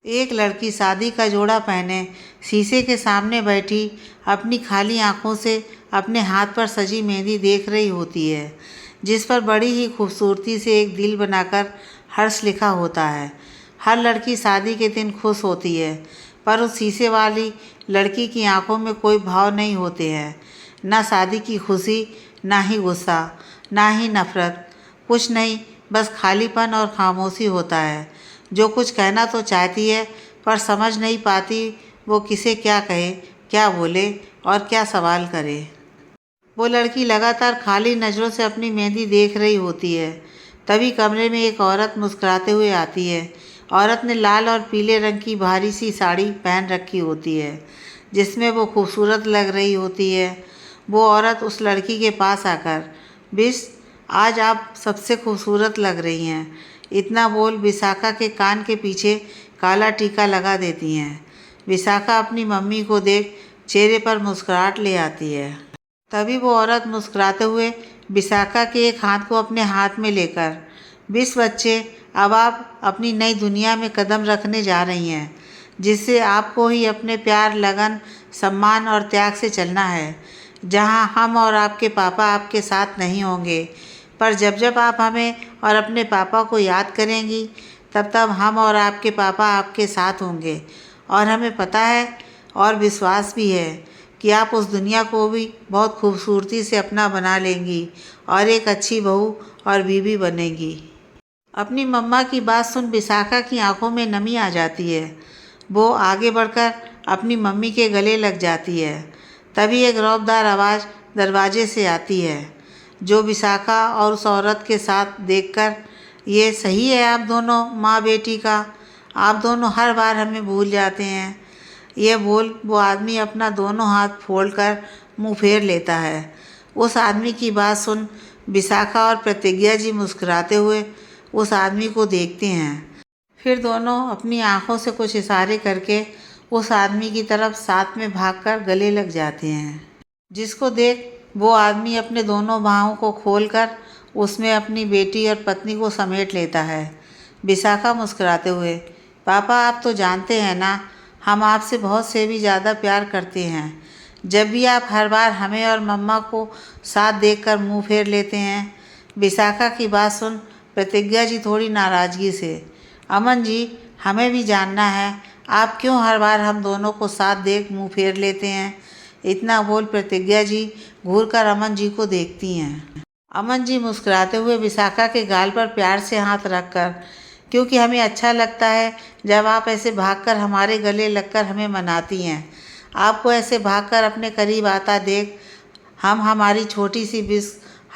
एक लड़की शादी का जोड़ा पहने शीशे के सामने बैठी अपनी खाली आंखों से अपने हाथ पर सजी मेहंदी देख रही होती है, जिस पर बड़ी ही खूबसूरती से एक दिल बनाकर हर्ष लिखा होता है। हर लड़की शादी के दिन खुश होती है, पर उस शीशे वाली लड़की की आंखों में कोई भाव नहीं होते हैं, ना शादी की खुशी, ना ही गुस्सा, ना ही नफरत, कुछ नहीं, बस खालीपन और खामोशी होता है। जो कुछ कहना तो चाहती है, पर समझ नहीं पाती वो किसे क्या कहे, क्या बोले और क्या सवाल करे। वो लड़की लगातार खाली नज़रों से अपनी मेहंदी देख रही होती है। तभी कमरे में एक औरत मुस्कुराते हुए आती है। औरत ने लाल और पीले रंग की भारी सी साड़ी पहन रखी होती है, जिसमें वो खूबसूरत लग रही होती है। वो औरत उस लड़की के पास आकर, "बिस, आज आप सबसे खूबसूरत लग रही हैं।" इतना बोल विशाखा के कान के पीछे काला टीका लगा देती हैं। विशाखा अपनी मम्मी को देख चेहरे पर मुस्कुराहट ले आती है। तभी वो औरत मुस्कुराते हुए विशाखा के एक हाथ को अपने हाथ में लेकर, "बिस बच्चे, अब आप अपनी नई दुनिया में कदम रखने जा रही हैं, जिससे आपको ही अपने प्यार, लगन, सम्मान और त्याग से चलना है, जहां हम और आपके पापा आपके साथ नहीं होंगे। पर जब जब आप हमें और अपने पापा को याद करेंगी, तब तब हम और आपके पापा आपके साथ होंगे। और हमें पता है और विश्वास भी है कि आप उस दुनिया को भी बहुत खूबसूरती से अपना बना लेंगी और एक अच्छी बहू और बीवी बनेंगी।" अपनी मम्मा की बात सुन विशाखा की आंखों में नमी आ जाती है। वो आगे बढ़कर अपनी मम्मी के गले लग जाती है। तभी एक रौबदार आवाज़ दरवाजे से आती है, जो विशाखा और उस औरत के साथ देखकर, "ये सही है आप दोनों माँ बेटी का, आप दोनों हर बार हमें भूल जाते हैं।" यह बोल वो आदमी अपना दोनों हाथ फोड़कर मुंह फेर लेता है। उस आदमी की बात सुन विशाखा और प्रतिज्ञा जी मुस्कुराते हुए उस आदमी को देखते हैं। फिर दोनों अपनी आंखों से कुछ इशारे करके उस आदमी की तरफ साथ में भागकर गले लग जाते हैं, जिसको देख वो आदमी अपने दोनों बाहों को खोलकर उसमें अपनी बेटी और पत्नी को समेट लेता है। विशाखा मुस्कुराते हुए, "पापा, आप तो जानते हैं ना, हम आपसे बहुत से भी ज़्यादा प्यार करते हैं। जब भी आप हर बार हमें और मम्मा को साथ देखकर मुंह फेर लेते हैं।" विशाखा की बात सुन प्रतिज्ञा जी थोड़ी नाराज़गी से, "अमन जी, हमें भी जानना है, आप क्यों हर बार हम दोनों को साथ देख मुंह फेर लेते हैं?" इतना बोल प्रतिज्ञा जी घूरकर अमन जी को देखती हैं। अमन जी मुस्कुराते हुए विशाखा के गाल पर प्यार से हाथ रखकर, "क्योंकि हमें अच्छा लगता है जब आप ऐसे भागकर हमारे गले लगकर हमें मनाती हैं। आपको ऐसे भागकर अपने करीब आता देख हम हमारी छोटी सी बिस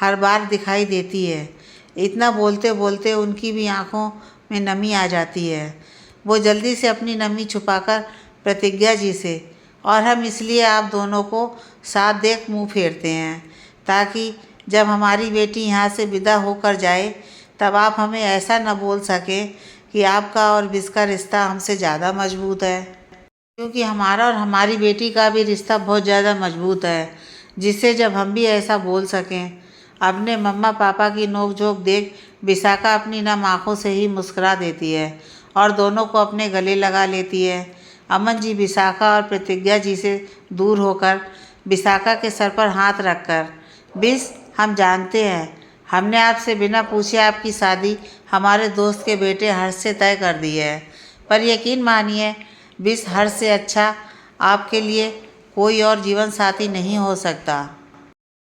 हर बार दिखाई देती है।" इतना बोलते बोलते उनकी भी आंखों में नमी आ जाती है। वो जल्दी से अपनी नमी छुपाकर प्रतिज्ञा जी से, "और हम इसलिए आप दोनों को साथ देख मुंह फेरते हैं, ताकि जब हमारी बेटी यहाँ से विदा होकर जाए, तब आप हमें ऐसा न बोल सकें कि आपका और बिस का रिश्ता हमसे ज़्यादा मजबूत है। क्योंकि हमारा और हमारी बेटी का भी रिश्ता बहुत ज़्यादा मजबूत है, जिससे जब हम भी ऐसा बोल सकें।" अपने मम्मा पापा की नोक-झोंक देख विशाखा अपनी नम आँखों से ही मुस्कुरा देती है और दोनों को अपने गले लगा लेती है। अमन जी विशाखा और प्रतिज्ञा जी से दूर होकर विशाखा के सर पर हाथ रखकर, "बिस, हम जानते हैं, हमने आपसे बिना पूछे आपकी शादी हमारे दोस्त के बेटे हर्ष से तय कर दी है। पर यकीन मानिए बिस, हर्ष से अच्छा आपके लिए कोई और जीवन साथी नहीं हो सकता।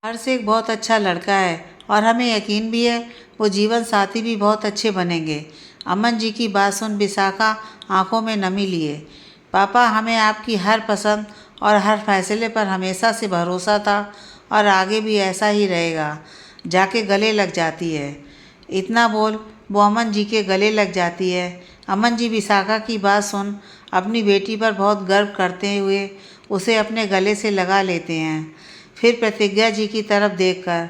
हर्ष एक बहुत अच्छा लड़का है और हमें यकीन भी है वो जीवन साथी भी बहुत अच्छे बनेंगे।" अमन जी की बात सुन विशाखा आंखों में नमी लिए, "पापा, हमें आपकी हर पसंद और हर फैसले पर हमेशा से भरोसा था और आगे भी ऐसा ही रहेगा।" जाके गले लग जाती है। इतना बोल वो अमन जी के गले लग जाती है। अमन जी विशाखा की बात सुन अपनी बेटी पर बहुत गर्व करते हुए उसे अपने गले से लगा लेते हैं। फिर प्रतिज्ञा जी की तरफ देखकर,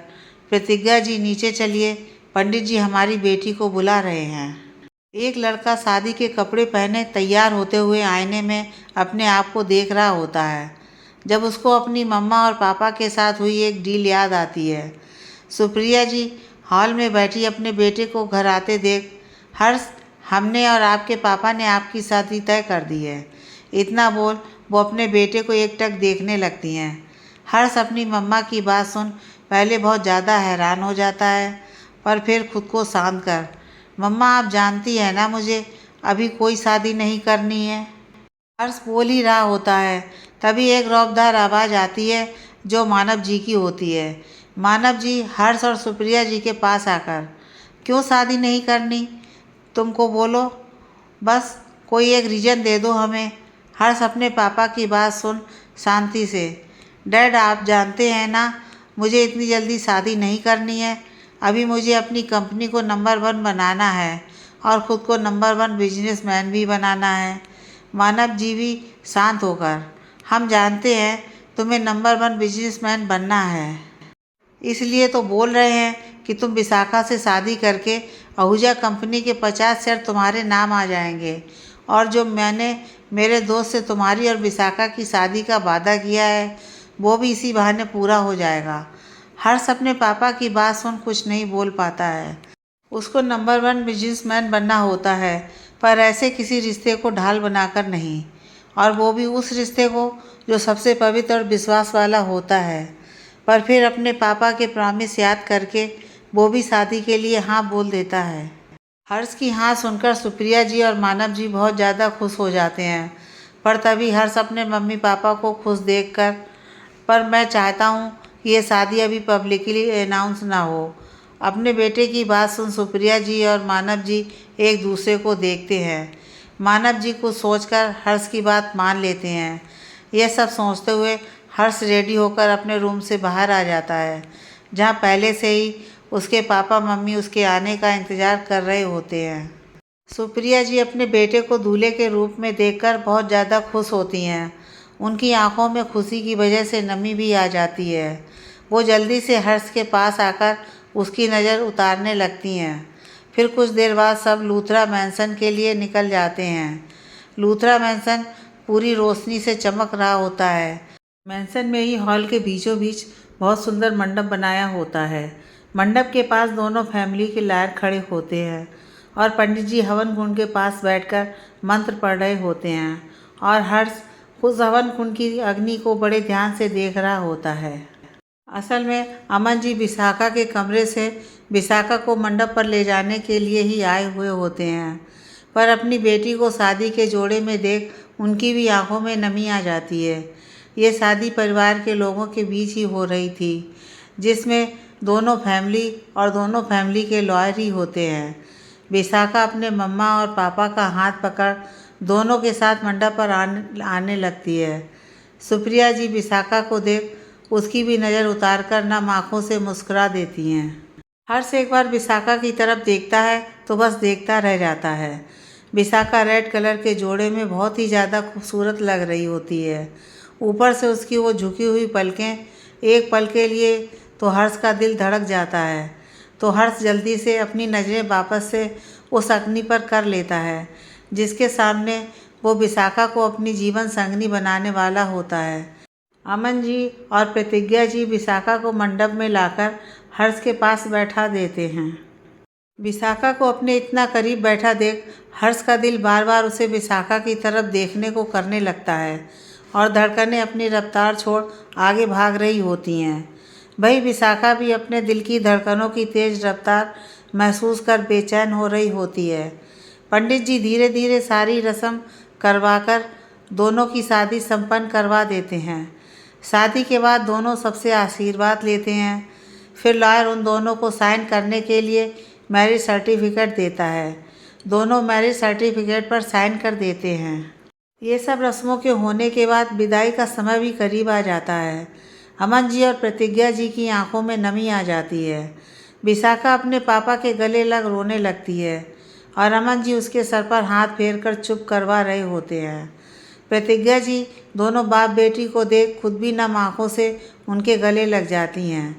"प्रतिज्ञा जी, नीचे चलिए, पंडित जी हमारी बेटी को बुला रहे हैं।" एक लड़का शादी के कपड़े पहने तैयार होते हुए आईने में अपने आप को देख रहा होता है, जब उसको अपनी मम्मा और पापा के साथ हुई एक डील याद आती है। सुप्रिया जी हॉल में बैठी अपने बेटे को घर आते देख, "हर्ष, हमने और आपके पापा ने आपकी शादी तय कर दी है। इतना बोल वो अपने बेटे को एकटक देखने लगती हैं। हर्ष अपनी मम्मा की बात सुन पहले बहुत ज़्यादा हैरान हो जाता है, पर फिर खुद को शांत कर, मम्मा आप जानती है ना मुझे अभी कोई शादी नहीं करनी है। हर्ष बोल ही रहा होता है, तभी एक रौबदार आवाज़ आती है जो मानव जी की होती है। मानव जी हर्ष और सुप्रिया जी के पास आकर, क्यों शादी नहीं करनी, तुमको बोलो, बस कोई एक रीज़न दे दो हमें। हर्ष अपने पापा की बात सुन शांति से, डैड आप जानते हैं ना मुझे इतनी जल्दी शादी नहीं करनी है। अभी मुझे अपनी कंपनी को नंबर 1 बनाना है और ख़ुद को नंबर 1 बिजनेसमैन भी बनाना है। मानव जी भी शांत होकर, हम जानते हैं तुम्हें नंबर 1 बिजनेसमैन बनना है, इसलिए तो बोल रहे हैं कि तुम विशाखा से शादी करके आहूजा कंपनी के 50 शेयर तुम्हारे नाम आ जाएंगे, और जो मैंने मेरे दोस्त से तुम्हारी और विशाखा की शादी का वादा किया है वो भी इसी बहाने पूरा हो जाएगा। हर्ष अपने पापा की बात सुन कुछ नहीं बोल पाता है। उसको नंबर 1 बिजनेसमैन बनना होता है, पर ऐसे किसी रिश्ते को ढाल बनाकर नहीं, और वो भी उस रिश्ते को जो सबसे पवित्र और विश्वास वाला होता है। पर फिर अपने पापा के प्रॉमिस याद करके वो भी शादी के लिए हाँ बोल देता है। हर्ष की हाँ सुनकर सुप्रिया जी और मानव जी बहुत ज़्यादा खुश हो जाते हैं, पर तभी हर्ष अपने मम्मी पापा को खुश देखकर, पर मैं चाहता हूँ कि ये शादी अभी पब्लिकली अनाउंस ना हो। अपने बेटे की बात सुन सुप्रिया जी और मानव जी एक दूसरे को देखते हैं। मानव जी कुछ सोचकर हर्ष की बात मान लेते हैं। यह सब सोचते हुए हर्ष रेडी होकर अपने रूम से बाहर आ जाता है, जहाँ पहले से ही उसके पापा मम्मी उसके आने का इंतज़ार कर रहे होते हैं। सुप्रिया जी अपने बेटे को दूल्हे के रूप में देखकर बहुत ज़्यादा खुश होती हैं। उनकी आंखों में खुशी की वजह से नमी भी आ जाती है। वो जल्दी से हर्ष के पास आकर उसकी नज़र उतारने लगती हैं। फिर कुछ देर बाद सब लूथरा मैंसन के लिए निकल जाते हैं। लूथरा मैंसन पूरी रोशनी से चमक रहा होता है। मैंसन में ही हॉल के बीचों बीच बहुत सुंदर मंडप बनाया होता है। मंडप के पास दोनों फैमिली के लायक खड़े होते हैं और पंडित जी हवन कुंड के पास बैठकर मंत्र पढ़ रहे होते हैं, और हर्ष उस हवन कुंड की अग्नि को बड़े ध्यान से देख रहा होता है। असल में अमन जी विशाखा के कमरे से विशाखा को मंडप पर ले जाने के लिए ही आए हुए होते हैं, पर अपनी बेटी को शादी के जोड़े में देख उनकी भी आंखों में नमी आ जाती है। ये शादी परिवार के लोगों के बीच ही हो रही थी, जिसमें दोनों फैमिली और दोनों फैमिली के लॉयर ही होते हैं। विशाखा अपने मम्मा और पापा का हाथ पकड़ दोनों के साथ मंडप पर आने लगती है। सुप्रिया जी विशाखा को देख उसकी भी नज़र उतारकर नम आँखों से मुस्कुरा देती हैं। हर्ष एक बार विशाखा की तरफ देखता है तो बस देखता रह जाता है। विशाखा रेड कलर के जोड़े में बहुत ही ज़्यादा खूबसूरत लग रही होती है। ऊपर से उसकी वो झुकी हुई पलकें, एक पल के लिए तो हर्ष का दिल धड़क जाता है। तो हर्ष जल्दी से अपनी नज़रें वापस से उस अग्नि पर कर लेता है जिसके सामने वो विशाखा को अपनी जीवन संगनी बनाने वाला होता है। अमन जी और प्रतिज्ञा जी विशाखा को मंडप में लाकर हर्ष के पास बैठा देते हैं। विशाखा को अपने इतना करीब बैठा देख हर्ष का दिल बार बार उसे विशाखा की तरफ देखने को करने लगता है और धड़कनें अपनी रफ्तार छोड़ आगे भाग रही होती हैं। वही विशाखा भी अपने दिल की धड़कनों की तेज़ रफ्तार महसूस कर बेचैन हो रही होती है। पंडित जी धीरे धीरे सारी रस्म करवाकर दोनों की शादी संपन्न करवा देते हैं। शादी के बाद दोनों सबसे आशीर्वाद लेते हैं। फिर लॉयर उन दोनों को साइन करने के लिए मैरिज सर्टिफिकेट देता है। दोनों मैरिज सर्टिफिकेट पर साइन कर देते हैं। ये सब रस्मों के होने के बाद विदाई का समय भी करीब आ जाता है। अमन जी और प्रतिज्ञा जी की आंखों में नमी आ जाती है। विशाखा अपने पापा के गले लग रोने लगती है और अमन जी उसके सर पर हाथ फेर कर चुप करवा रहे होते हैं। प्रतिज्ञा जी दोनों बाप बेटी को देख खुद भी नम आँखों से उनके गले लग जाती हैं।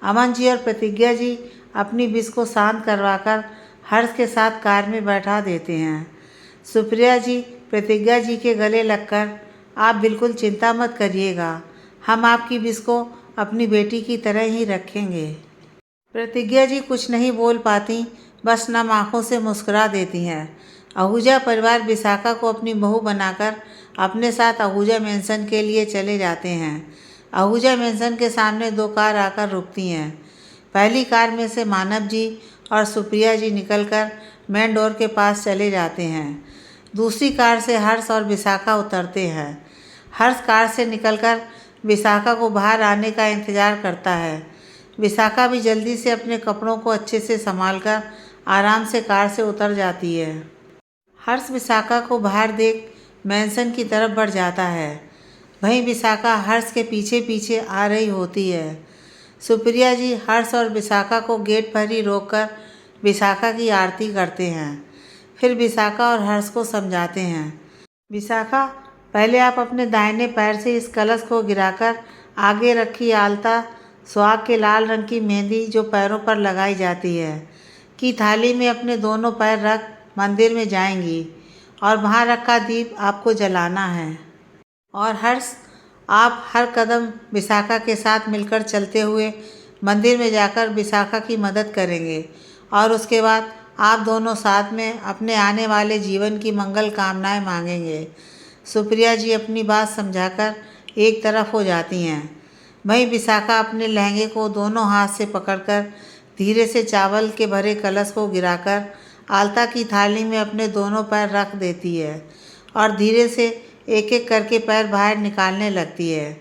अमन जी और प्रतिज्ञा जी अपनी विष को शांत करवाकर हर्ष के साथ कार में बैठा देते हैं। सुप्रिया जी प्रतिज्ञा जी के गले लगकर, आप बिल्कुल चिंता मत करिएगा, हम आपकी विष को अपनी बेटी की तरह ही रखेंगे। प्रतिज्ञा जी कुछ नहीं बोल पाती, बस नम आँखों से मुस्कुरा देती हैं। आहूजा परिवार विशाखा को अपनी बहू बनाकर अपने साथ आहूजा मैंसन के लिए चले जाते हैं। आहूजा मैंसन के सामने 2 कार आकर रुकती हैं। पहली कार में से मानव जी और सुप्रिया जी निकलकर मेन डोर के पास चले जाते हैं। दूसरी कार से हर्ष और विशाखा उतरते हैं। हर्ष कार से निकलकर विशाखा को बाहर आने का इंतज़ार करता है। विशाखा भी जल्दी से अपने कपड़ों को अच्छे से संभालकर आराम से कार से उतर जाती है। हर्ष विशाखा को बाहर देख मैंसन की तरफ बढ़ जाता है। वहीं विशाखा हर्ष के पीछे पीछे आ रही होती है। सुप्रिया जी हर्ष और विशाखा को गेट पर ही रोककर विशाखा की आरती करते हैं। फिर विशाखा और हर्ष को समझाते हैं, विशाखा पहले आप अपने दाहिने पैर से इस कलश को गिराकर आगे रखी आलता सुहाग के लाल रंग की मेहंदी जो पैरों पर लगाई जाती है की थाली में अपने दोनों पैर रख मंदिर में जाएंगी और वहाँ रखा दीप आपको जलाना है। और हर्ष आप हर कदम विशाखा के साथ मिलकर चलते हुए मंदिर में जाकर विशाखा की मदद करेंगे और उसके बाद आप दोनों साथ में अपने आने वाले जीवन की मंगल कामनाएं मांगेंगे। सुप्रिया जी अपनी बात समझाकर एक तरफ हो जाती हैं। वहीं विशाखा अपने लहंगे को दोनों हाथ से पकड़कर धीरे से चावल के भरे कलश को गिराकर आलता की थाली में अपने दोनों पैर रख देती है और धीरे से एक एक करके पैर बाहर निकालने लगती है।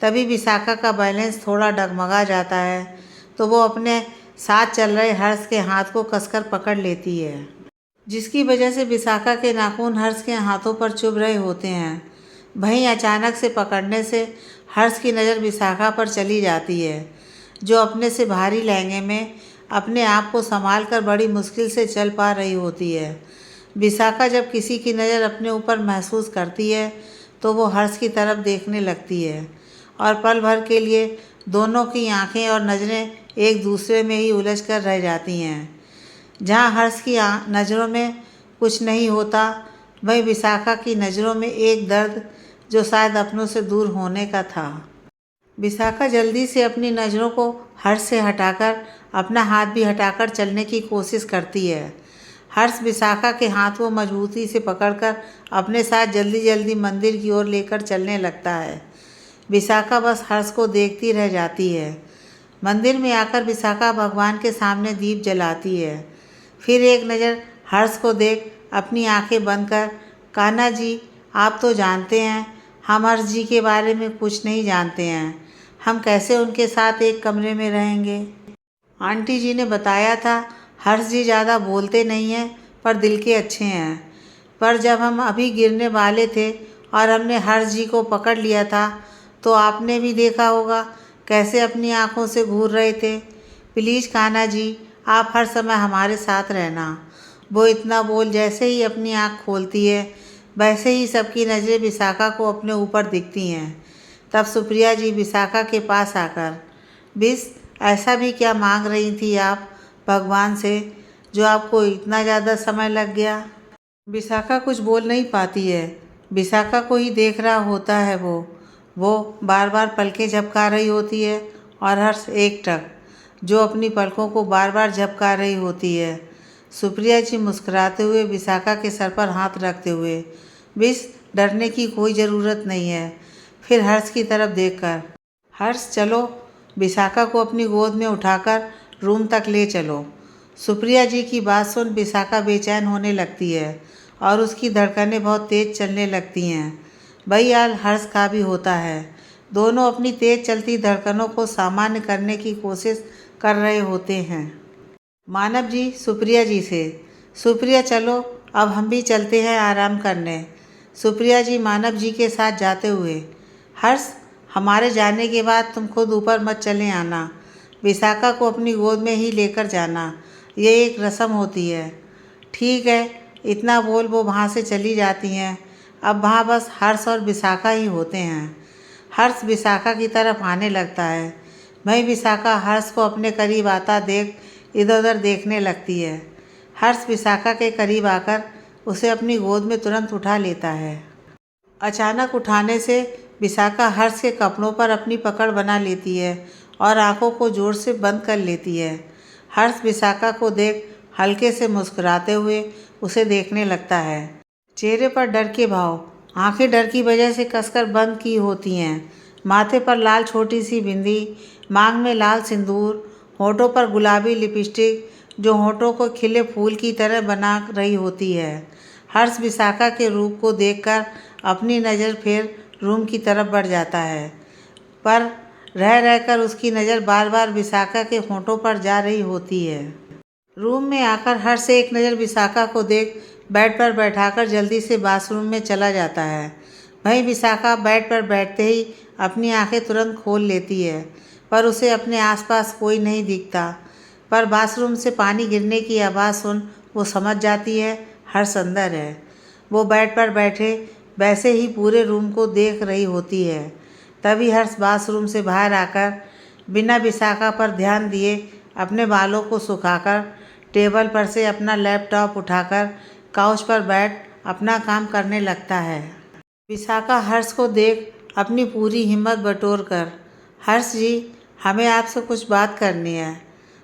तभी विशाखा का बैलेंस थोड़ा डगमगा जाता है तो वो अपने साथ चल रहे हर्ष के हाथ को कसकर पकड़ लेती है, जिसकी वजह से विशाखा के नाखून हर्ष के हाथों पर चुभ रहे होते हैं। वहीं अचानक से पकड़ने से हर्ष की नज़र विशाखा पर चली जाती है, जो अपने से भारी लहंगे में अपने आप को संभाल कर बड़ी मुश्किल से चल पा रही होती है। विशाखा जब किसी की नज़र अपने ऊपर महसूस करती है तो वो हर्ष की तरफ देखने लगती है और पल भर के लिए दोनों की आंखें और नज़रें एक दूसरे में ही उलझ कर रह जाती हैं। जहाँ हर्ष की नज़रों में कुछ नहीं होता, वहीं विशाखा की नज़रों में एक दर्द जो शायद अपनों से दूर होने का था। विशाखा जल्दी से अपनी नज़रों को हर्ष से हटाकर अपना हाथ भी हटाकर चलने की कोशिश करती है। हर्ष विशाखा के हाथ को मजबूती से पकड़कर अपने साथ जल्दी जल्दी मंदिर की ओर लेकर चलने लगता है। विशाखा बस हर्ष को देखती रह जाती है। मंदिर में आकर विशाखा भगवान के सामने दीप जलाती है। फिर एक नज़र हर्ष को देख अपनी आंखें बंद कर, कान्हा जी आप तो जानते हैं हम हर्ष जी के बारे में कुछ नहीं जानते हैं, हम कैसे उनके साथ एक कमरे में रहेंगे। आंटी जी ने बताया था हर्ष जी ज़्यादा बोलते नहीं हैं पर दिल के अच्छे हैं। पर जब हम अभी गिरने वाले थे और हमने हर्ष जी को पकड़ लिया था तो आपने भी देखा होगा कैसे अपनी आंखों से घूर रहे थे। प्लीज़ कान्हा जी आप हर समय हमारे साथ रहना। वो इतना बोल जैसे ही अपनी आँख खोलती है वैसे ही सबकी नज़रें विशाखा को अपने ऊपर दिखती हैं। तब सुप्रिया जी विशाखा के पास आकर, बिस ऐसा भी क्या मांग रही थी आप भगवान से जो आपको इतना ज़्यादा समय लग गया। विशाखा कुछ बोल नहीं पाती है। विशाखा को ही देख रहा होता है वो बार बार पलकें झपका रही होती है और हर्ष एकटक जो अपनी पलकों को बार बार झपका रही होती है। सुप्रिया जी मुस्कुराते हुए विशाखा के सर पर हाथ रखते हुए, बिस डरने की कोई ज़रूरत नहीं है। फिर हर्ष की तरफ देखकर, हर्ष चलो विशाखा को अपनी गोद में उठाकर रूम तक ले चलो। सुप्रिया जी की बात सुन विशाखा बेचैन होने लगती है और उसकी धड़कनें बहुत तेज़ चलने लगती हैं। वही हाल हर्ष का भी होता है। दोनों अपनी तेज़ चलती धड़कनों को सामान्य करने की कोशिश कर रहे होते हैं। मानव जी सुप्रिया जी से, सुप्रिया चलो अब हम भी चलते हैं आराम करने। सुप्रिया जी मानव जी के साथ जाते हुए, हर्ष हमारे जाने के बाद तुम खुद ऊपर मत चले आना, विशाखा को अपनी गोद में ही लेकर जाना, ये एक रस्म होती है। ठीक है, इतना बोल वो वहाँ से चली जाती हैं। अब वहाँ बस हर्ष और विशाखा ही होते हैं। हर्ष विशाखा की तरफ आने लगता है। वहीं विशाखा हर्ष को अपने करीब आता देख इधर उधर देखने लगती है। हर्ष विशाखा के करीब आकर उसे अपनी गोद में तुरंत उठा लेता है। अचानक उठाने से विशाखा हर्ष के कपड़ों पर अपनी पकड़ बना लेती है और आंखों को जोर से बंद कर लेती है। हर्ष विशाखा को देख हल्के से मुस्कुराते हुए उसे देखने लगता है। चेहरे पर डर के भाव, आंखें डर की वजह से कसकर बंद की होती हैं। माथे पर लाल छोटी सी बिंदी, मांग में लाल सिंदूर, होठों पर गुलाबी लिपस्टिक जो होठों को खिले फूल की तरह बना रही होती है। हर्ष विशाखा के रूप को देखकर अपनी नज़र फिर रूम की तरफ बढ़ जाता है, पर रह रहकर उसकी नज़र बार बार विशाखा के होठों पर जा रही होती है। रूम में आकर हर्ष एक नज़र विशाखा को देख बेड पर बैठाकर जल्दी से बाथरूम में चला जाता है। वहीं विशाखा बेड पर बैठते ही अपनी आंखें तुरंत खोल लेती है, पर उसे अपने आसपास कोई नहीं दिखता। पर बाथरूम से पानी गिरने की आवाज़ सुन वो समझ जाती है हर्ष अंदर है। वो बेड पर बैठे वैसे ही पूरे रूम को देख रही होती है। तभी हर्ष बाथरूम से बाहर आकर बिना विशाखा पर ध्यान दिए अपने बालों को सुखाकर टेबल पर से अपना लैपटॉप उठाकर काउच पर बैठ अपना काम करने लगता है। विशाखा हर्ष को देख अपनी पूरी हिम्मत बटोर कर, हर्ष जी, हमें आपसे कुछ बात करनी है।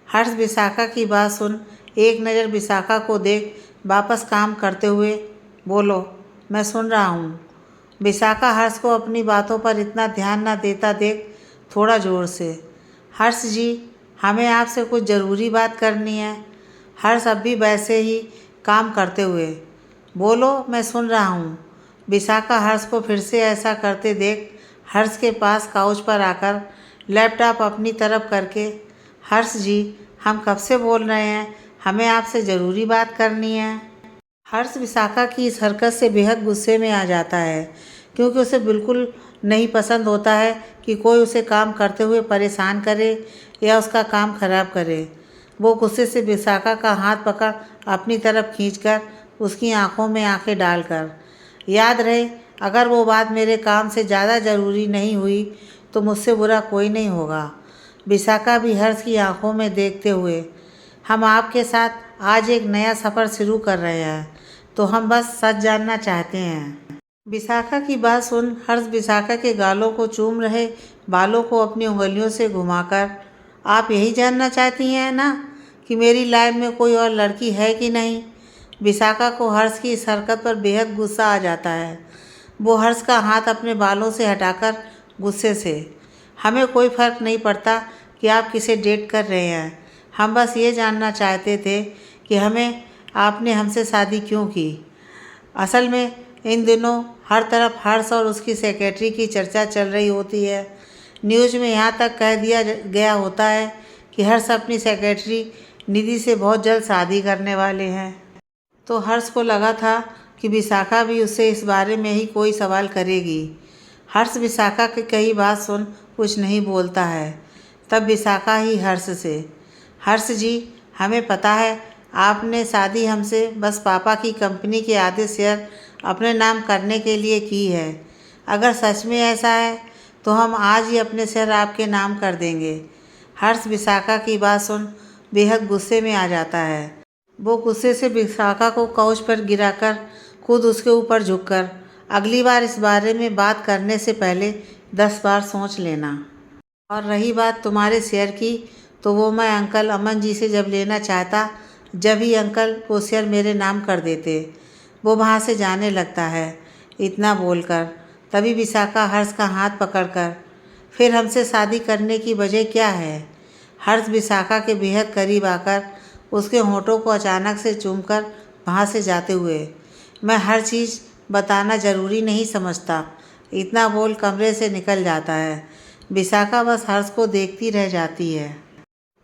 हर्ष विशाखा की बात सुन एक नज़र विशाखा को देख वापस काम करते हुए, बोलो, मैं सुन रहा हूँ। विशाखा हर्ष को अपनी बातों पर इतना ध्यान न देता देख थोड़ा ज़ोर से, हर्ष जी, हमें आपसे कुछ ज़रूरी बात करनी है। हर्ष अब भी वैसे ही काम करते हुए, बोलो, मैं सुन रहा हूँ। विशाखा हर्ष को फिर से ऐसा करते देख हर्ष के पास काउच पर आकर लैपटॉप अपनी तरफ करके, हर्ष जी, हम कब से बोल रहे हैं, हमें आपसे ज़रूरी बात करनी है। हर्ष विशाखा की इस हरकत से बेहद गुस्से में आ जाता है, क्योंकि उसे बिल्कुल नहीं पसंद होता है कि कोई उसे काम करते हुए परेशान करे या उसका काम खराब करे। वो गुस्से से विशाखा का हाथ पकड़ अपनी तरफ खींचकर उसकी आंखों में आंखें डालकर, याद रहे, अगर वो बात मेरे काम से ज़्यादा ज़रूरी नहीं हुई तो मुझसे बुरा कोई नहीं होगा। विशाखा भी हर्ष की आंखों में देखते हुए, हम आपके साथ आज एक नया सफ़र शुरू कर रहे हैं, तो हम बस सच जानना चाहते हैं। विशाखा की बात सुन हर्ष विशाखा के गालों को चूम रहे बालों को अपनी उंगलियों से घुमाकर, आप यही जानना चाहती हैं ना कि मेरी लाइफ में कोई और लड़की है कि नहीं। विशाखा को हर्ष की इस हरकत पर बेहद गुस्सा आ जाता है। वो हर्ष का हाथ अपने बालों से हटाकर गुस्से से, हमें कोई फ़र्क नहीं पड़ता कि आप किसे डेट कर रहे हैं, हम बस ये जानना चाहते थे कि आपने हमसे शादी क्यों की। असल में इन दिनों हर तरफ हर्ष और उसकी सेक्रेटरी की चर्चा चल रही होती है। न्यूज़ में यहाँ तक कह दिया गया होता है कि हर्ष अपनी सेक्रेटरी निधि से बहुत जल्द शादी करने वाले हैं। तो हर्ष को लगा था कि विशाखा भी उससे इस बारे में ही कोई सवाल करेगी। हर्ष विशाखा की कई बात सुन कुछ नहीं बोलता है। तब विशाखा ही हर्ष से, हर्ष जी, हमें पता है आपने शादी हमसे बस पापा की कंपनी के आधे शेयर अपने नाम करने के लिए की है। अगर सच में ऐसा है तो हम आज ही अपने शेयर आपके नाम कर देंगे। हर्ष विशाखा की बात सुन बेहद गुस्से में आ जाता है। वो गुस्से से विशाखा को काउच पर गिराकर खुद उसके ऊपर झुककर, अगली बार इस बारे में बात करने से पहले 10 बार सोच लेना। और रही बात तुम्हारे शेयर की, तो वो मैं अंकल अमन जी से जब लेना चाहता, जब ही अंकल वो शेयर मेरे नाम कर देते। वो वहाँ से जाने लगता है। इतना बोलकर तभी विशाखा हर्ष का हाथ पकड़कर, फिर हमसे शादी करने की वजह क्या है। हर्ष विशाखा के बेहद करीब आकर उसके होठों को अचानक से चूमकर वहाँ से जाते हुए, मैं हर चीज़ बताना ज़रूरी नहीं समझता, इतना बोल कमरे से निकल जाता है। विशाखा बस हर्ष को देखती रह जाती है।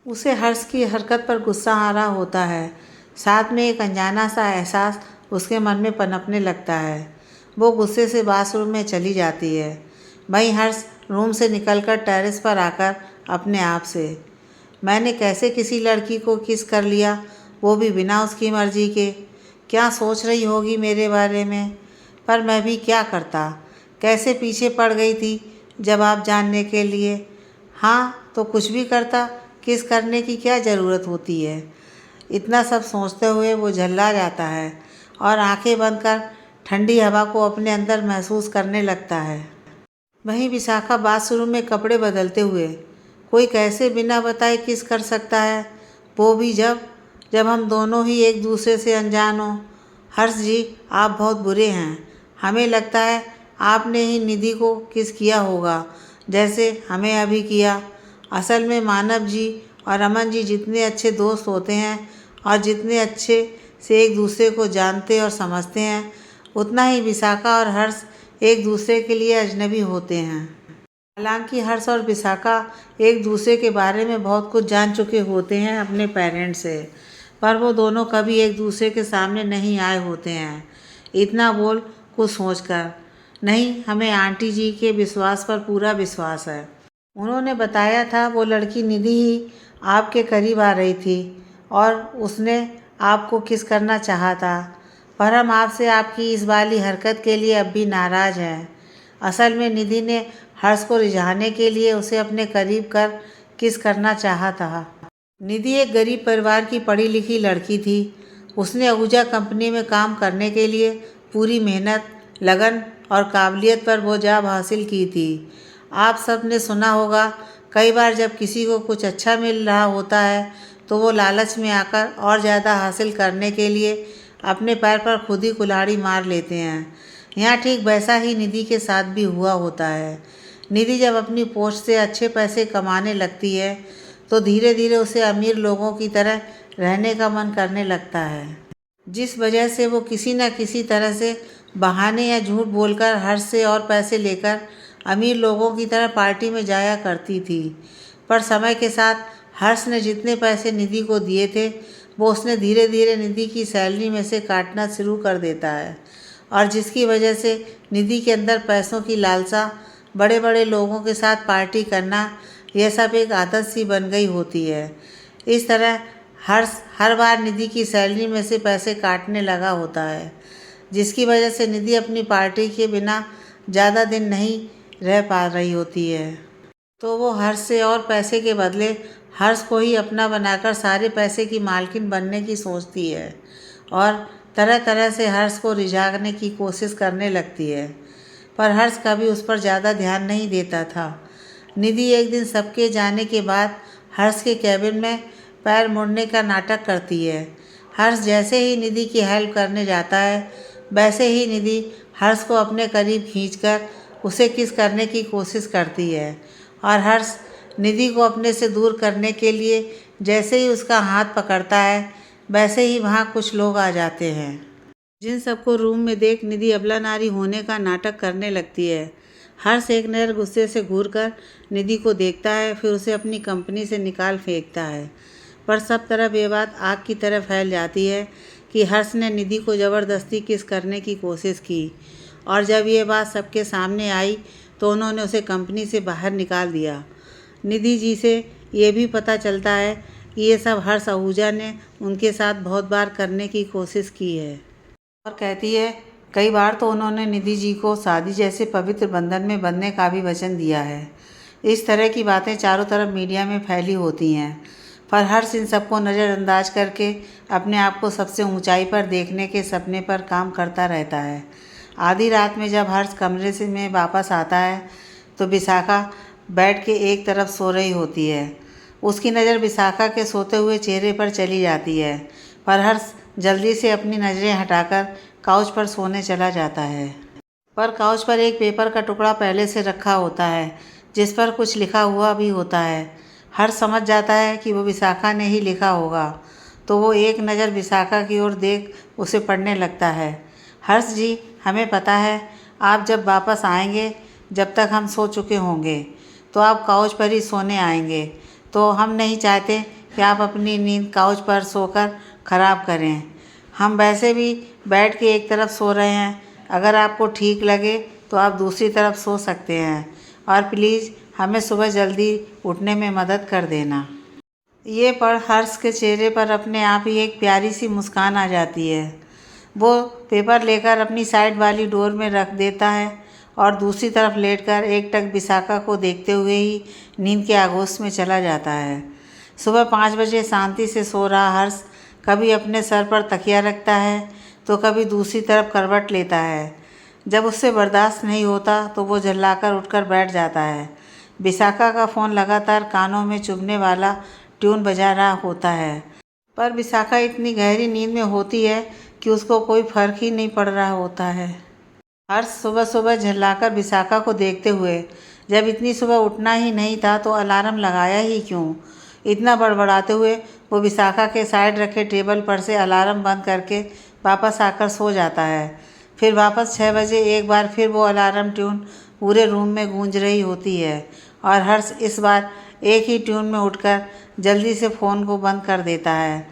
उसे हर्ष की हरकत पर गुस्सा आ रहा होता है, साथ में एक अनजाना सा एहसास उसके मन में पनपने लगता है। वो गुस्से से बाथरूम में चली जाती है। वहीं हर्ष रूम से निकलकर टेरेस पर आकर अपने आप से, मैंने कैसे किसी लड़की को किस कर लिया, वो भी बिना उसकी मर्जी के। क्या सोच रही होगी मेरे बारे में, पर मैं भी क्या करता, कैसे पीछे पड़ गई थी जवाब जानने के लिए। हाँ तो कुछ भी करता, किस करने की क्या ज़रूरत होती है। इतना सब सोचते हुए वो झल्ला जाता है और आंखें बंद कर ठंडी हवा को अपने अंदर महसूस करने लगता है। वहीं विशाखा बाथरूम में कपड़े बदलते हुए, कोई कैसे बिना बताए किस कर सकता है, वो भी जब हम दोनों ही एक दूसरे से अनजान हों। हर्ष जी, आप बहुत बुरे हैं। हमें लगता है आपने ही निधि को किस किया होगा, जैसे हमें अभी किया। असल में मानव जी और अमन जी जितने अच्छे दोस्त होते हैं और जितने अच्छे से एक दूसरे को जानते और समझते हैं, उतना ही विशाखा और हर्ष एक दूसरे के लिए अजनबी होते हैं। हालांकि हर्ष और विशाखा एक दूसरे के बारे में बहुत कुछ जान चुके होते हैं अपने पेरेंट्स से, पर वो दोनों कभी एक दूसरे के सामने नहीं आए होते हैं। इतना बोल कुछ सोचकर, नहीं, हमें आंटी जी के विश्वास पर पूरा विश्वास है। उन्होंने बताया था वो लड़की निधि ही आपके करीब आ रही थी और उसने आपको किस करना चाहा था, पर हम आपसे आपकी इस वाली हरकत के लिए अब भी नाराज़ हैं। असल में निधि ने हर्ष को रिझाने के लिए उसे अपने करीब कर किस करना चाहा था। निधि एक गरीब परिवार की पढ़ी लिखी लड़की थी। उसने आहूजा कंपनी में काम करने के लिए पूरी मेहनत, लगन और काबिलियत पर वो जाब हासिल की थी। आप सब ने सुना होगा, कई बार जब किसी को कुछ अच्छा मिल रहा होता है तो वो लालच में आकर और ज़्यादा हासिल करने के लिए अपने पैर पर खुद ही कुल्हाड़ी मार लेते हैं। यहाँ ठीक वैसा ही निधि के साथ भी हुआ होता है। निधि जब अपनी पोस्ट से अच्छे पैसे कमाने लगती है तो धीरे धीरे उसे अमीर लोगों की तरह रहने का मन करने लगता है, जिस वजह से वो किसी न किसी तरह से बहाने या झूठ बोलकर हर्ष से और पैसे लेकर अमीर लोगों की तरह पार्टी में जाया करती थी। पर समय के साथ हर्ष ने जितने पैसे निधि को दिए थे वो उसने धीरे धीरे निधि की सैलरी में से काटना शुरू कर देता है, और जिसकी वजह से निधि के अंदर पैसों की लालसा, बड़े बड़े लोगों के साथ पार्टी करना, यह सब एक आदत सी बन गई होती है। इस तरह हर्ष हर बार निधि की सैलरी में से पैसे काटने लगा होता है, जिसकी वजह से निधि अपनी पार्टी के बिना ज़्यादा दिन नहीं रह पा रही होती है। तो वो हर्ष से और पैसे के बदले हर्ष को ही अपना बनाकर सारे पैसे की मालकिन बनने की सोचती है और तरह तरह से हर्ष को रिझाने की कोशिश करने लगती है। पर हर्ष कभी उस पर ज़्यादा ध्यान नहीं देता था। निधि एक दिन सबके जाने के बाद हर्ष के कैबिन में पैर मुड़ने का नाटक करती है। हर्ष जैसे ही निधि की हेल्प करने जाता है, वैसे ही निधि हर्ष को अपने करीब खींचकर उसे किस करने की कोशिश करती है, और हर्ष निधि को अपने से दूर करने के लिए जैसे ही उसका हाथ पकड़ता है, वैसे ही वहाँ कुछ लोग आ जाते हैं, जिन सबको रूम में देख निधि अबला नारी होने का नाटक करने लगती है। हर्ष एक नज़र गुस्से से घूरकर निधि को देखता है, फिर उसे अपनी कंपनी से निकाल फेंकता है। पर सब तरफ ये बात आग की तरह फैल जाती है कि हर्ष ने निधि को ज़बरदस्ती किस करने की कोशिश की, और जब ये बात सबके सामने आई तो उन्होंने उसे कंपनी से बाहर निकाल दिया। निधि जी से ये भी पता चलता है कि ये सब हर्ष आहूजा ने उनके साथ बहुत बार करने की कोशिश की है, और कहती है कई बार तो उन्होंने निधि जी को शादी जैसे पवित्र बंधन में बंधने का भी वचन दिया है। इस तरह की बातें चारों तरफ मीडिया में फैली होती हैं, पर हर्ष इन सबको नज़रअंदाज करके अपने आप को सबसे ऊंचाई पर देखने के सपने पर काम करता रहता है। आधी रात में जब हर्ष कमरे से में वापस आता है तो विशाखा बैठ के एक तरफ सो रही होती है। उसकी नज़र विशाखा के सोते हुए चेहरे पर चली जाती है, पर हर्ष जल्दी से अपनी नज़रें हटाकर काउच पर सोने चला जाता है। पर काउच पर एक पेपर का टुकड़ा पहले से रखा होता है, जिस पर कुछ लिखा हुआ भी होता है। हर्ष समझ जाता है कि वो विशाखा ने ही लिखा होगा, तो वो एक नज़र विशाखा की ओर देख उसे पढ़ने लगता है। हर्ष जी, हमें पता है आप जब वापस आएंगे, जब तक हम सो चुके होंगे, तो आप काउच पर ही सोने आएंगे। तो हम नहीं चाहते कि आप अपनी नींद काउच पर सोकर ख़राब करें। हम वैसे भी बैठ के एक तरफ सो रहे हैं, अगर आपको ठीक लगे तो आप दूसरी तरफ सो सकते हैं, और प्लीज़ हमें सुबह जल्दी उठने में मदद कर देना। ये पढ़ हर्ष के चेहरे पर अपने आप ही एक प्यारी सी मुस्कान आ जाती है। वो पेपर लेकर अपनी साइड वाली डोर में रख देता है और दूसरी तरफ लेटकर एकटक विशाखा को देखते हुए ही नींद के आगोश में चला जाता है। सुबह 5 बजे शांति से सो रहा हर्ष कभी अपने सर पर तकिया रखता है तो कभी दूसरी तरफ करवट लेता है। जब उससे बर्दाश्त नहीं होता तो वो झल्लाकर उठकर बैठ जाता है। विशाखा का फ़ोन लगातार कानों में चुभने वाला ट्यून बजा रहा होता है, पर विशाखा इतनी गहरी नींद में होती है कि उसको कोई फ़र्क ही नहीं पड़ रहा होता है। हर्ष सुबह सुबह झल्लाकर विशाखा को देखते हुए, जब इतनी सुबह उठना ही नहीं था तो अलार्म लगाया ही क्यों? इतना बड़बड़ाते हुए वो विशाखा के साइड रखे टेबल पर से अलार्म बंद करके वापस आकर सो जाता है। फिर वापस 6 बजे एक बार फिर वो अलार्म ट्यून पूरे रूम में गूंज रही होती है और हर्ष इस बार एक ही ट्यून में उठकर जल्दी से फ़ोन को बंद कर देता है।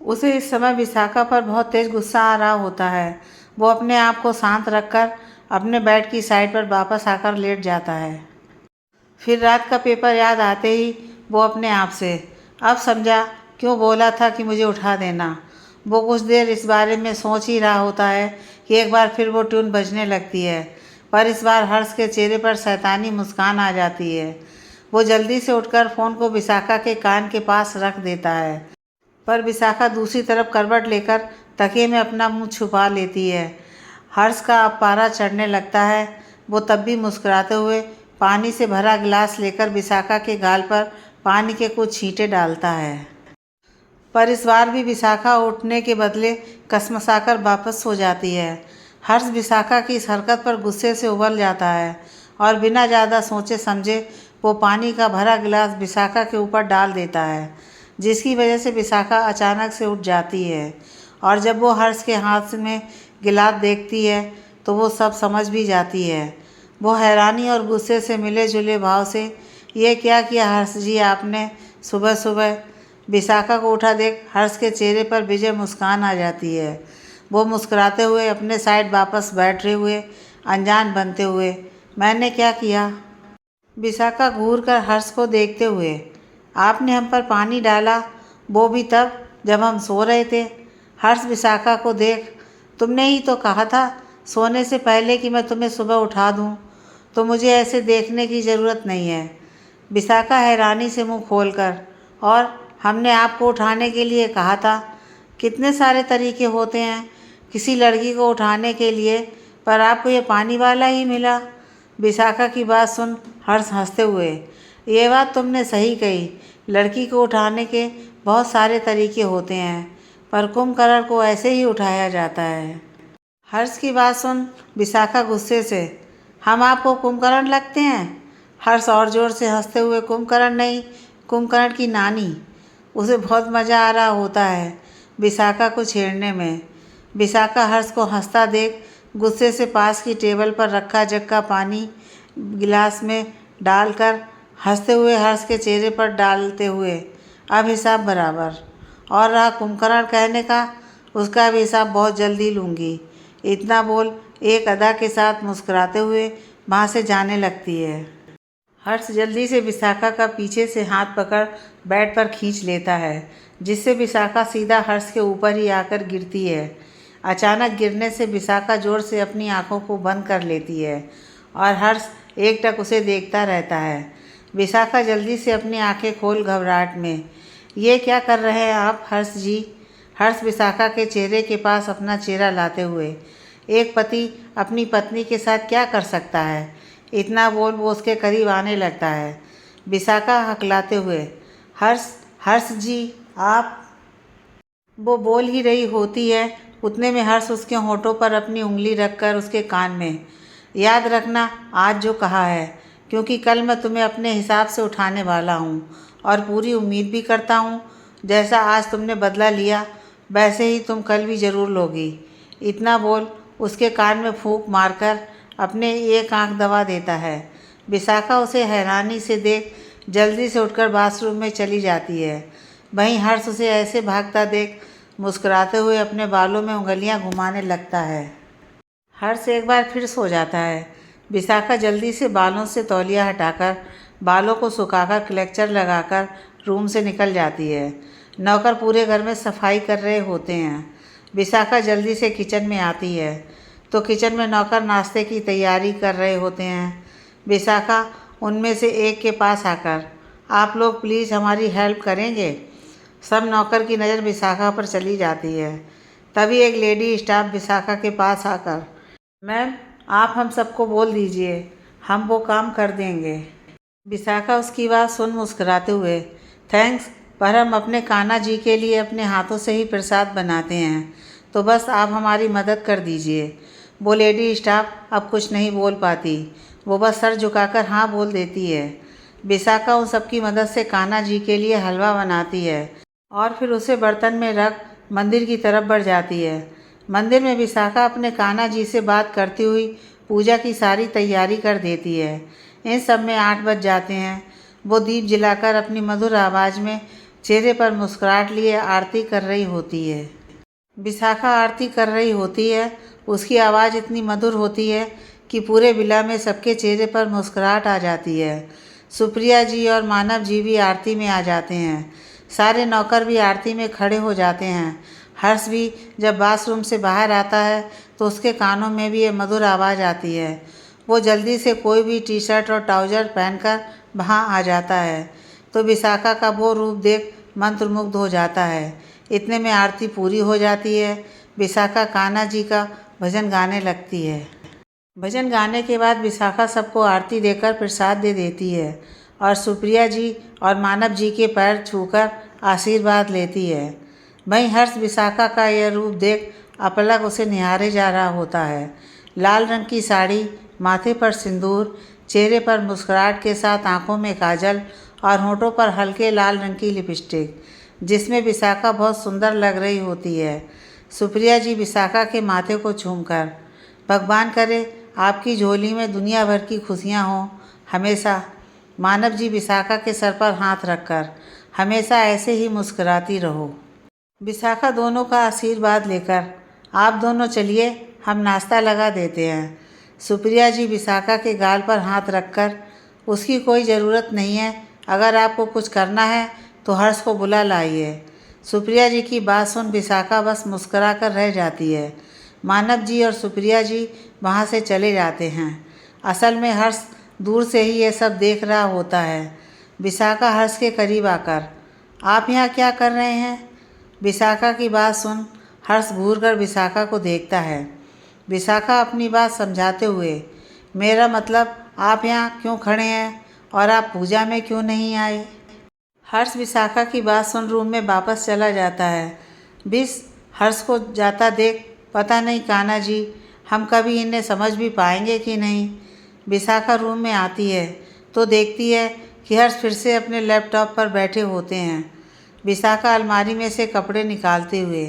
उसे इस समय विशाखा पर बहुत तेज़ गुस्सा आ रहा होता है। वो अपने आप को शांत रखकर अपने बेड की साइड पर वापस आकर लेट जाता है। फिर रात का पेपर याद आते ही वो अपने आप से, अब समझा क्यों बोला था कि मुझे उठा देना। वो कुछ देर इस बारे में सोच ही रहा होता है कि एक बार फिर वो ट्यून बजने लगती है, पर इस बार हर्ष के चेहरे पर शैतानी मुस्कान आ जाती है। वो जल्दी से उठकर फ़ोन को विशाखा के कान के पास रख देता है, पर विशाखा दूसरी तरफ करवट लेकर तकिए में अपना मुंह छुपा लेती है। हर्ष का अब पारा चढ़ने लगता है। वो तब भी मुस्कुराते हुए पानी से भरा गिलास लेकर विशाखा के गाल पर पानी के कुछ छींटे डालता है, पर इस बार भी विशाखा उठने के बदले कसमसाकर वापस सो जाती है। हर्ष विशाखा की इस हरकत पर गुस्से से उबल जाता है और बिना ज़्यादा सोचे समझे वो पानी का भरा गिलास विशाखा के ऊपर डाल देता है, जिसकी वजह से विशाखा अचानक से उठ जाती है। और जब वो हर्ष के हाथ में गिलास देखती है तो वो सब समझ भी जाती है। वो हैरानी और गुस्से से मिले जुले भाव से, ये क्या किया हर्ष जी आपने सुबह सुबह? विशाखा को उठा देख हर्ष के चेहरे पर विजय मुस्कान आ जाती है। वो मुस्कुराते हुए अपने साइड वापस बैठे हुए अनजान बनते हुए, मैंने क्या किया? विशाखा घूर कर हर्ष को देखते हुए, आपने हम पर पानी डाला, वो भी तब जब हम सो रहे थे। हर्ष विशाखा को देख, तुमने ही तो कहा था सोने से पहले कि मैं तुम्हें सुबह उठा दूं, तो मुझे ऐसे देखने की ज़रूरत नहीं है। विशाखा हैरानी से मुंह खोलकर, और हमने आपको उठाने के लिए कहा था। कितने सारे तरीके होते हैं किसी लड़की को उठाने के लिए, पर आपको ये पानी वाला ही मिला। विशाखा की बात सुन हर्ष हंसते हुए, ये बात तुमने सही कही, लड़की को उठाने के बहुत सारे तरीके होते हैं, पर कुंभकर्ण को ऐसे ही उठाया जाता है। हर्ष की बात सुन विशाखा गुस्से से, हम आपको कुंभकर्ण लगते हैं? हर्ष और ज़ोर से हंसते हुए, कुंभकर्ण नहीं, कुंभकर्ण की नानी। उसे बहुत मज़ा आ रहा होता है विशाखा को छेड़ने में। विशाखा हर्ष को हंसता देख गुस्से से पास की टेबल पर रखा जग का पानी गिलास में डालकर हंसते हुए हर्ष के चेहरे पर डालते हुए, अब हिसाब बराबर। और रहा कुंभकर्ण कहने का, उसका भी हिसाब बहुत जल्दी लूँगी। इतना बोल एक अदा के साथ मुस्कुराते हुए वहाँ से जाने लगती है। हर्ष जल्दी से विशाखा का पीछे से हाथ पकड़ बेड पर खींच लेता है, जिससे विशाखा सीधा हर्ष के ऊपर ही आकर गिरती है। अचानक गिरने से विशाखा जोर से अपनी आंखों को बंद कर लेती है और हर्ष एकटक उसे देखता रहता है। विशाखा जल्दी से अपनी आंखें खोल घबराहट में, ये क्या कर रहे हैं आप हर्ष जी? हर्ष विशाखा के चेहरे के पास अपना चेहरा लाते हुए, एक पति अपनी पत्नी के साथ क्या कर सकता है? इतना बोल वो उसके करीब आने लगता है। विशाखा हकलाते हुए, हर्ष हर्ष जी आप। वो बोल ही रही होती है, उतने में हर्ष उसके होंठों पर अपनी उंगली रखकर उसके कान में, याद रखना आज जो कहा है, क्योंकि कल मैं तुम्हें अपने हिसाब से उठाने वाला हूँ और पूरी उम्मीद भी करता हूँ जैसा आज तुमने बदला लिया वैसे ही तुम कल भी ज़रूर लोगी। इतना बोल उसके कान में फूंक मारकर अपने एक आंख दबा देता है। विशाखा उसे हैरानी से देख जल्दी से उठकर बाथरूम में चली जाती है। वहीं हर्ष उसे ऐसे भागता देख मुस्कुराते हुए अपने बालों में उंगलियां घुमाने लगता है। हर्ष एक बार फिर सो जाता है। विशाखा जल्दी से बालों से तौलिया हटाकर बालों को सुखाकर क्लेचर लगाकर रूम से निकल जाती है। नौकर पूरे घर में सफाई कर रहे होते हैं। विशाखा जल्दी से किचन में आती है तो किचन में नौकर नाश्ते की तैयारी कर रहे होते हैं। विशाखा उनमें से एक के पास आकर, आप लोग प्लीज़ हमारी हेल्प करेंगे? सब नौकर की नज़र विशाखा पर चली जाती है। तभी एक लेडी स्टाफ विशाखा के पास आकर, मैम आप हम सबको बोल दीजिए, हम वो काम कर देंगे। विशाखा उसकी बात सुन मुस्कुराते हुए, थैंक्स, पर हम अपने कान्हा जी के लिए अपने हाथों से ही प्रसाद बनाते हैं, तो बस आप हमारी मदद कर दीजिए। वो लेडी स्टाफ अब कुछ नहीं बोल पाती, वो बस सर झुकाकर हाँ बोल देती है। विशाखा उन सबकी मदद से कान्हा जी के लिए हलवा बनाती है और फिर उसे बर्तन में रख मंदिर की तरफ बढ़ जाती है। मंदिर में विशाखा अपने कान्हा जी से बात करती हुई पूजा की सारी तैयारी कर देती है। इन सब में 8 बज जाते हैं। वो दीप जलाकर अपनी मधुर आवाज़ में चेहरे पर मुस्कुराहट लिए आरती कर रही होती है। विशाखा आरती कर रही होती है। उसकी आवाज़ इतनी मधुर होती है कि पूरे विला में सबके चेहरे पर मुस्कुराहट आ जाती है। सुप्रिया जी और मानव जी भी आरती में आ जाते हैं। सारे नौकर भी आरती में खड़े हो जाते हैं। हर्ष भी जब बाथरूम से बाहर आता है तो उसके कानों में भी ये मधुर आवाज़ आती है। वो जल्दी से कोई भी टी शर्ट और ट्राउज़र पहनकर वहाँ आ जाता है तो विशाखा का वो रूप देख मंत्रमुग्ध हो जाता है। इतने में आरती पूरी हो जाती है। विशाखा कान्हा जी का भजन गाने लगती है। भजन गाने के बाद विशाखा सबको आरती देकर प्रसाद दे देती है और सुप्रिया जी और मानव जी के पैर छूकर आशीर्वाद लेती है। वहीं हर्ष विशाखा का यह रूप देख अपलक उसे निहारे जा रहा होता है। लाल रंग की साड़ी, माथे पर सिंदूर, चेहरे पर मुस्कुराहट के साथ आंखों में काजल और होठों पर हल्के लाल रंग की लिपस्टिक, जिसमें विशाखा बहुत सुंदर लग रही होती है। सुप्रिया जी विशाखा के माथे को चूमकर, भगवान करे आपकी झोली में दुनिया भर की खुशियाँ हों हमेशा। मानव जी विशाखा के सर पर हाथ रखकर, हमेशा ऐसे ही मुस्कुराती रहो। विशाखा दोनों का आशीर्वाद लेकर, आप दोनों चलिए हम नाश्ता लगा देते हैं। सुप्रिया जी विशाखा के गाल पर हाथ रखकर, उसकी कोई ज़रूरत नहीं है, अगर आपको कुछ करना है तो हर्ष को बुला लाइए। सुप्रिया जी की बात सुन विशाखा बस मुस्कुरा कर रह जाती है। मानव जी और सुप्रिया जी वहाँ से चले जाते हैं। असल में हर्ष दूर से ही ये सब देख रहा होता है। विशाखा हर्ष के करीब आकर, आप यहाँ क्या कर रहे हैं? विशाखा की बात सुन हर्ष घूरकर विशाखा को देखता है। विशाखा अपनी बात समझाते हुए, मेरा मतलब आप यहाँ क्यों खड़े हैं और आप पूजा में क्यों नहीं आए? हर्ष विशाखा की बात सुन रूम में वापस चला जाता है। बिस हर्ष को जाता देख, पता नहीं कान्हा जी हम कभी इन्हें समझ भी पाएंगे कि नहीं। विशाखा रूम में आती है तो देखती है कि हर्ष फिर से अपने लैपटॉप पर बैठे होते हैं। विशाखा अलमारी में से कपड़े निकालते हुए,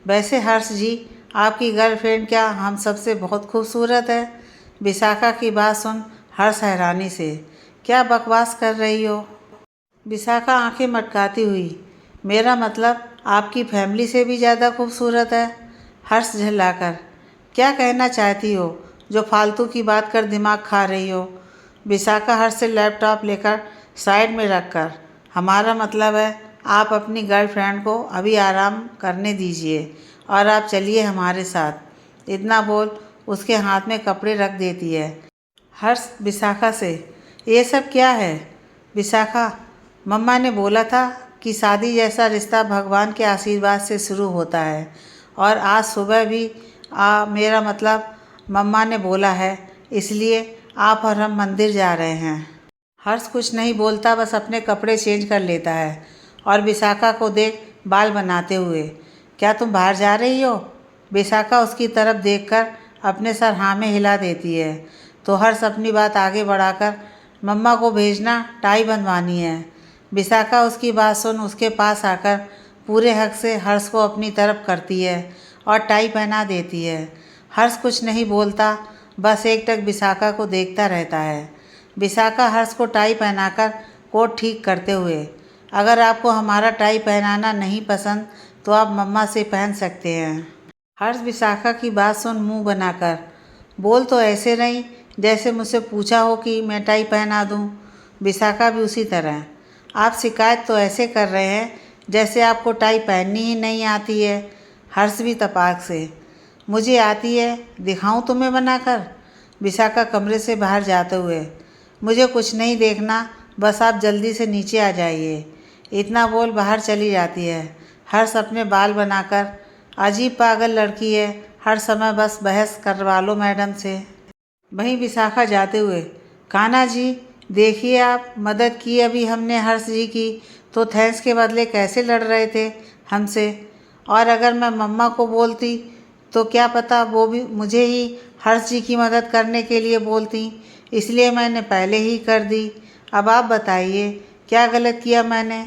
वैसे हर्ष जी आपकी गर्लफ्रेंड क्या हम सबसे बहुत खूबसूरत है? विशाखा की बात सुन हर्ष हैरानी से, क्या बकवास कर रही हो? विशाखा आंखें मटकाती हुई, मेरा मतलब आपकी फैमिली से भी ज़्यादा खूबसूरत है। हर्ष झल्लाकर, क्या कहना चाहती हो जो फालतू की बात कर दिमाग खा रही हो? विशाखा हर्ष से लैपटॉप लेकर साइड में रखकर, हमारा मतलब है आप अपनी गर्लफ्रेंड को अभी आराम करने दीजिए और आप चलिए हमारे साथ। इतना बोल उसके हाथ में कपड़े रख देती है। हर्ष विशाखा से, ये सब क्या है? विशाखा, मम्मा ने बोला था कि शादी जैसा रिश्ता भगवान के आशीर्वाद से शुरू होता है और आज सुबह भी मेरा मतलब मम्मा ने बोला है, इसलिए आप और हम मंदिर जा रहे हैं। हर्ष कुछ नहीं बोलता, बस अपने कपड़े चेंज कर लेता है और विशाखा को देख बाल बनाते हुए, क्या तुम बाहर जा रही हो? विशाखा उसकी तरफ देखकर अपने सर हाँ में हिला देती है तो हर्ष अपनी बात आगे बढ़ाकर, मम्मा को भेजना, टाई बंधवानी है। विशाखा उसकी बात सुन उसके पास आकर पूरे हक से हर्ष को अपनी तरफ करती है और टाई पहना देती है। हर्ष कुछ नहीं बोलता, बस एकटक विशाखा को देखता रहता है। विशाखा हर्ष को टाई पहनाकर कोट ठीक करते हुए, अगर आपको हमारा टाई पहनाना नहीं पसंद तो आप मम्मा से पहन सकते हैं। हर्ष विशाखा की बात सुन मुंह बनाकर, बोल तो ऐसे रही जैसे मुझसे पूछा हो कि मैं टाई पहना दूं। विशाखा भी उसी तरह, आप शिकायत तो ऐसे कर रहे हैं जैसे आपको टाई पहननी ही नहीं आती है। हर्ष भी तपाक से, मुझे आती है, दिखाऊं तुम्हें बनाकर? विशाखा कमरे से बाहर जाते हुए, मुझे कुछ नहीं देखना, बस आप जल्दी से नीचे आ जाइए। इतना बोल बाहर चली जाती है। हर्ष अपने बाल बनाकर, अजीब पागल लड़की है, हर समय बस बहस करवा लो मैडम से। वहीं विशाखा जाते हुए, कान्हा जी देखिए आप, मदद की अभी हमने हर्ष जी की तो थैंक्स के बदले कैसे लड़ रहे थे हमसे, और अगर मैं मम्मा को बोलती तो क्या पता वो भी मुझे ही हर्ष जी की मदद करने के लिए बोलती, इसलिए मैंने पहले ही कर दी। अब आप बताइए क्या गलत किया मैंने।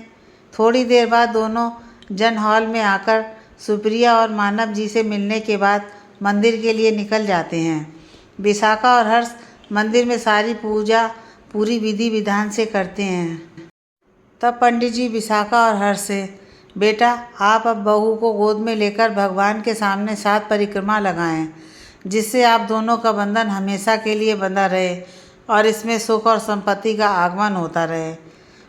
थोड़ी देर बाद दोनों जन हॉल में आकर सुप्रिया और मानव जी से मिलने के बाद मंदिर के लिए निकल जाते हैं। विशाखा और हर्ष मंदिर में सारी पूजा पूरी विधि विधान से करते हैं। तब पंडित जी विशाखा और हर्ष से, बेटा आप अब बहू को गोद में लेकर भगवान के सामने 7 परिक्रमा लगाएं, जिससे आप दोनों का बंधन हमेशा के लिए बंधा रहे और इसमें सुख और संपत्ति का आगमन होता रहे।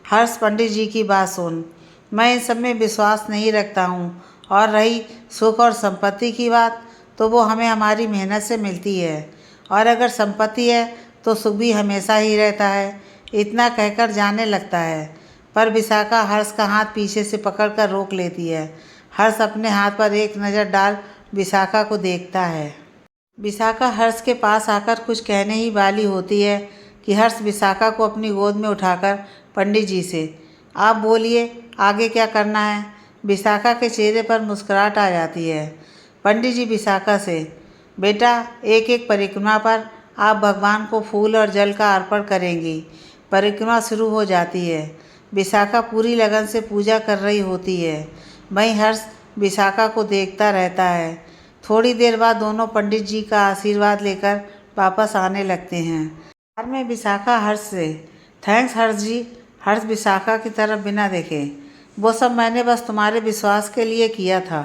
हर्ष पंडित जी की बात सुन, मैं इन सब में विश्वास नहीं रखता हूँ, और रही सुख और संपत्ति की बात तो वो हमें हमारी मेहनत से मिलती है, और अगर संपत्ति है तो सुख भी हमेशा ही रहता है। इतना कहकर जाने लगता है, पर विशाखा हर्ष का हाथ पीछे से पकड़कर रोक लेती है। हर्ष अपने हाथ पर एक नज़र डाल विशाखा को देखता है। विशाखा हर्ष के पास आकर कुछ कहने ही वाली होती है कि हर्ष विशाखा को अपनी गोद में उठाकर पंडित जी से, आप बोलिए आगे क्या करना है। विशाखा के चेहरे पर मुस्कुराहट आ जाती है। पंडित जी विशाखा से, बेटा एक एक परिक्रमा पर आप भगवान को फूल और जल का अर्पण करेंगी। परिक्रमा शुरू हो जाती है। विशाखा पूरी लगन से पूजा कर रही होती है। वहीं हर्ष विशाखा को देखता रहता है। थोड़ी देर बाद दोनों पंडित जी का आशीर्वाद लेकर वापस आने लगते हैं। कार में विशाखा हर्ष से, थैंक्स हर्ष जी। हर्ष विशाखा की तरफ बिना देखे, वो सब मैंने बस तुम्हारे विश्वास के लिए किया था।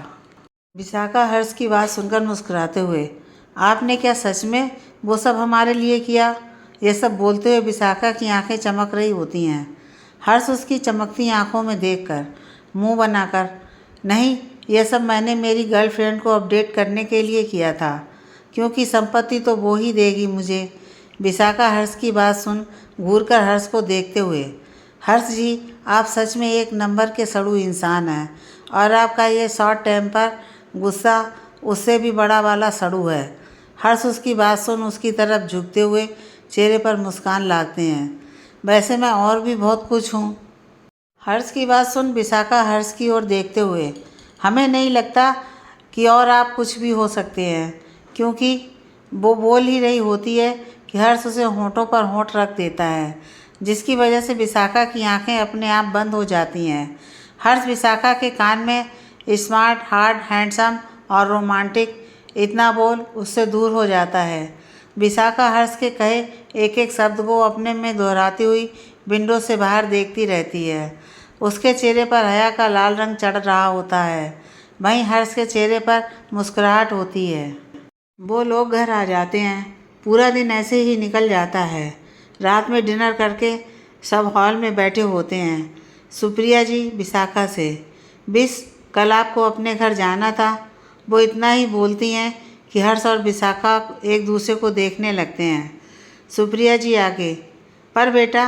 विशाखा हर्ष की बात सुनकर मुस्कुराते हुए, आपने क्या सच में वो सब हमारे लिए किया। ये सब बोलते हुए विशाखा की आंखें चमक रही होती हैं। हर्ष उसकी चमकती आंखों में देखकर मुंह बनाकर, नहीं यह सब मैंने मेरी गर्लफ्रेंड को अपडेट करने के लिए किया था, क्योंकि संपत्ति तो वो ही देगी मुझे। विशाखा हर्ष की बात सुन घूरकर हर्ष को देखते हुए, हर्ष जी आप सच में एक नंबर के सड़ू इंसान हैं, और आपका ये शॉर्ट टेम्पर गुस्सा उससे भी बड़ा वाला सड़ू है। हर्ष उसकी बात सुन उसकी तरफ झुकते हुए चेहरे पर मुस्कान लाते हैं, वैसे मैं और भी बहुत कुछ हूँ। हर्ष की बात सुन विशाखा हर्ष की ओर देखते हुए, हमें नहीं लगता कि और आप कुछ भी हो सकते हैं, क्योंकि वो बोल ही रही होती है कि हर्ष उसे होंठों पर होंठ रख देता है, जिसकी वजह से विशाखा की आंखें अपने आप बंद हो जाती हैं। हर्ष विशाखा के कान में स्मार्ट, हार्ड, हैंडसम और रोमांटिक इतना बोल उससे दूर हो जाता है। विशाखा हर्ष के कहे एक एक शब्द को अपने में दोहराती हुई विंडो से बाहर देखती रहती है। उसके चेहरे पर हया का लाल रंग चढ़ रहा होता है। वहीं हर्ष के चेहरे पर मुस्कुराहट होती है। वो लोग घर आ जाते हैं। पूरा दिन ऐसे ही निकल जाता है। रात में डिनर करके सब हॉल में बैठे होते हैं। सुप्रिया जी विशाखा से, बिस कल आपको अपने घर जाना था। वो इतना ही बोलती हैं कि हर्ष और विशाखा एक दूसरे को देखने लगते हैं। सुप्रिया जी आगे, पर बेटा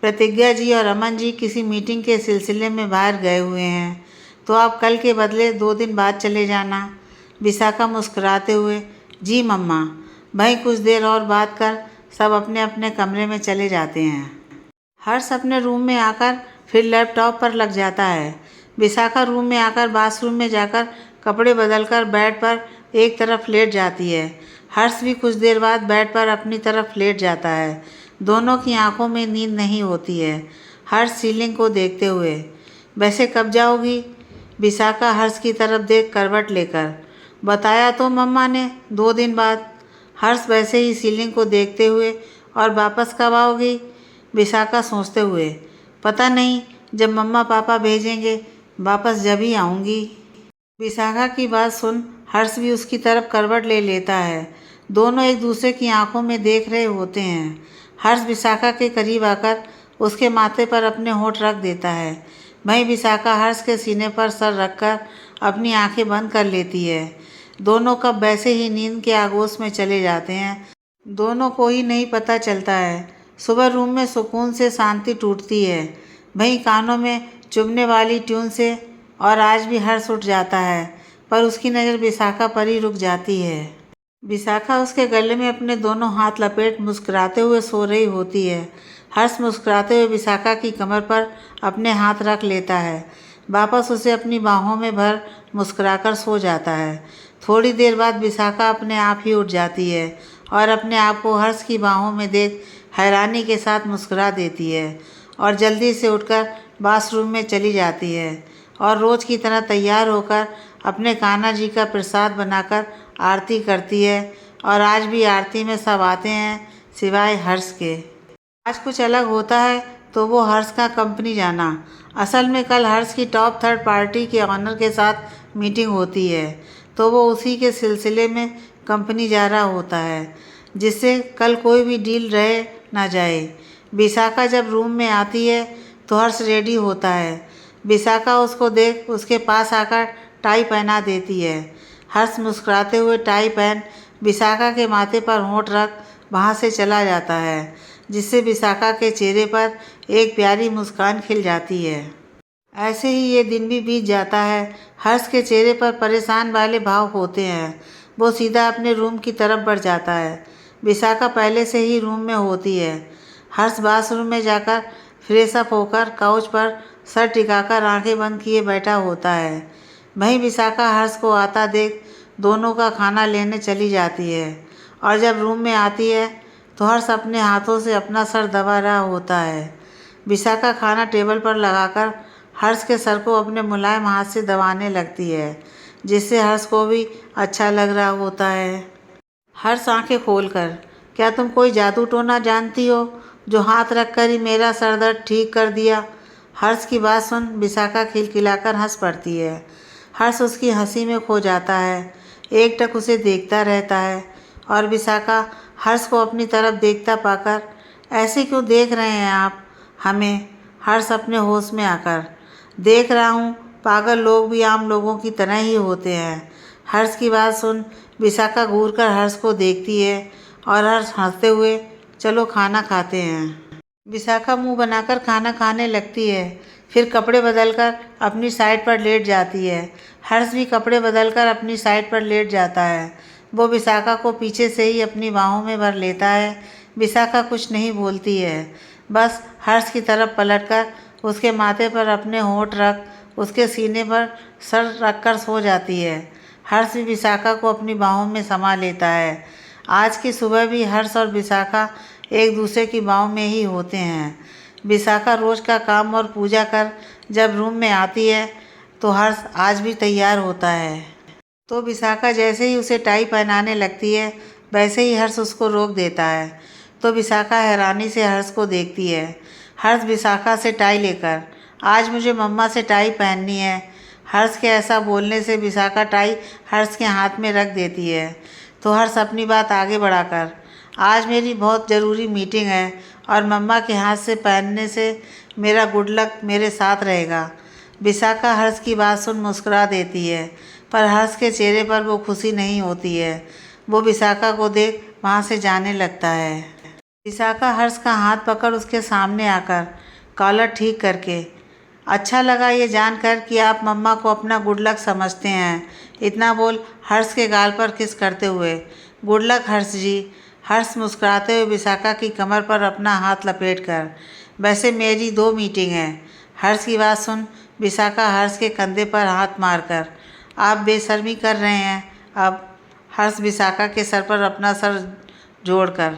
प्रतिज्ञा जी और अमन जी किसी मीटिंग के सिलसिले में बाहर गए हुए हैं, तो आप कल के बदले 2 दिन बाद चले जाना। विशाखा मुस्कुराते हुए, जी मम्मा। वहीं कुछ देर और बात कर सब अपने अपने कमरे में चले जाते हैं। हर्ष अपने रूम में आकर फिर लैपटॉप पर लग जाता है। विशाखा रूम में आकर बाथरूम में जाकर कपड़े बदलकर बेड पर एक तरफ लेट जाती है। हर्ष भी कुछ देर बाद बेड पर अपनी तरफ लेट जाता है। दोनों की आंखों में नींद नहीं होती है। हर्ष सीलिंग को देखते हुए, वैसे कब जाओगी। विशाखा हर्ष की तरफ देख करवट लेकर, बताया तो मम्मा ने 2 दिन बाद। हर्ष वैसे ही सीलिंग को देखते हुए, और वापस कब आओगी। विशाखा सोचते हुए, पता नहीं, जब मम्मा पापा भेजेंगे वापस जब ही आऊँगी। विशाखा की बात सुन हर्ष भी उसकी तरफ करवट ले लेता है। दोनों एक दूसरे की आंखों में देख रहे होते हैं। हर्ष विशाखा के करीब आकर उसके माथे पर अपने होंठ रख देता है। वहीं विशाखा हर्ष के सीने पर सर रखकर अपनी आंखें बंद कर लेती है। दोनों कब वैसे ही नींद के आगोश में चले जाते हैं। दोनों को ही नहीं पता चलता है। सुबह रूम में सुकून से शांति टूटती है। वहीं कानों में चुभने वाली ट्यून से और आज भी हर्ष उठ जाता है, पर उसकी नज़र विशाखा पर ही रुक जाती है। विशाखा उसके गले में अपने दोनों हाथ लपेट मुस्कुराते हुए सो रही होती है। हर्ष मुस्कुराते हुए विशाखा की कमर पर अपने हाथ रख लेता है। वापस उसे अपनी बाहों में भर मुस्कुराकर सो जाता है। थोड़ी देर बाद विशाखा अपने आप ही उठ जाती है और अपने आप को हर्ष की बाहों में देख हैरानी के साथ मुस्कुरा देती है और जल्दी से उठकर बाथरूम में चली जाती है और रोज़ की तरह तैयार होकर अपने कान्हा जी का प्रसाद बनाकर आरती करती है। और आज भी आरती में सब आते हैं सिवाय हर्ष के। आज कुछ अलग होता है तो वो हर्ष का कंपनी जाना। असल में कल हर्ष की टॉप थर्ड पार्टी के ऑनर के साथ मीटिंग होती है, तो वो उसी के सिलसिले में कंपनी जा रहा होता है, जिससे कल कोई भी डील रहे ना जाए। विशाखा जब रूम में आती है तो हर्ष रेडी होता है। विशाखा उसको देख उसके पास आकर टाई पहना देती है। हर्ष मुस्कुराते हुए टाई पहन विशाखा के माथे पर होंठ रख वहाँ से चला जाता है, जिससे विशाखा के चेहरे पर एक प्यारी मुस्कान खिल जाती है। ऐसे ही ये दिन भी बीत जाता है। हर्ष के चेहरे पर परेशान वाले भाव होते हैं। वो सीधा अपने रूम की तरफ बढ़ जाता है। विशाखा पहले से ही रूम में होती है। हर्ष बाथरूम में जाकर फ्रेश अप होकर काउच पर सर टिकाकर आंखें बंद किए बैठा होता है। वहीं विशाखा हर्ष को आता देख दोनों का खाना लेने चली जाती है और जब रूम में आती है तो हर्ष अपने हाथों से अपना सर दबा रहा होता है। विशाखा खाना टेबल पर लगाकर हर्ष के सर को अपने मुलायम हाथ से दबाने लगती है, जिससे हर्ष को भी अच्छा लग रहा होता है। हर्ष आंखें खोलकर, क्या तुम कोई जादू टोना जानती हो जो हाथ रखकर ही मेरा सर दर्द ठीक कर दिया? हर्ष की बात सुन विशाखा खिलखिलाकर हंस पड़ती है। हर्ष उसकी हंसी में खो जाता है, एकटक उसे देखता रहता है और विशाखा हर्ष को अपनी तरफ देखता पाकर, ऐसे क्यों देख रहे हैं आप हमें? हर्ष अपने होश में आकर, देख रहा हूँ, पागल लोग भी आम लोगों की तरह ही होते हैं। हर्ष की बात सुन विशाखा घूरकर हर्ष को देखती है और हर्ष हंसते हुए, चलो खाना खाते हैं। विशाखा मुंह बनाकर खाना खाने लगती है, फिर कपड़े बदलकर अपनी साइड पर लेट जाती है। हर्ष भी कपड़े बदलकर अपनी साइड पर लेट जाता है। वो विशाखा को पीछे से ही अपनी बाहों में भर लेता है। विशाखा कुछ नहीं बोलती है, बस हर्ष की तरफ पलटकर उसके माथे पर अपने होंठ रख उसके सीने पर सर रखकर सो जाती है। हर्ष भी विशाखा को अपनी बाहों में समा लेता है। आज की सुबह भी हर्ष और विशाखा एक दूसरे की बाहों में ही होते हैं। विशाखा रोज़ का काम और पूजा कर जब रूम में आती है तो हर्ष आज भी तैयार होता है। तो विशाखा जैसे ही उसे टाई पहनाने लगती है वैसे ही हर्ष उसको रोक देता है। तो विशाखा हैरानी से हर्ष को देखती है। हर्ष विशाखा से टाई लेकर, आज मुझे मम्मा से टाई पहननी है। हर्ष के ऐसा बोलने से विशाखा टाई हर्ष के हाथ में रख देती है। तो हर्ष अपनी बात आगे बढ़ाकर, आज मेरी बहुत ज़रूरी मीटिंग है और मम्मा के हाथ से पहनने से मेरा गुड लक मेरे साथ रहेगा। विशाखा हर्ष की बात सुन मुस्कुरा देती है, पर हर्ष के चेहरे पर वो खुशी नहीं होती है। वो विशाखा को देख वहाँ से जाने लगता है। विशाखा हर्ष का हाथ पकड़ उसके सामने आकर कॉलर ठीक करके, अच्छा लगा ये जानकर कि आप मम्मा को अपना गुड लक समझते हैं, इतना बोल हर्ष के गाल पर किस करते हुए, गुड लक हर्ष जी। हर्ष मुस्कुराते हुए विशाखा की कमर पर अपना हाथ लपेटकर, वैसे मेरी 2 मीटिंग हैं। हर्ष की बात सुन विशाखा हर्ष के कंधे पर हाथ मारकर, आप बेशर्मी कर रहे हैं। अब हर्ष विशाखा के सर पर अपना सर जोड़कर,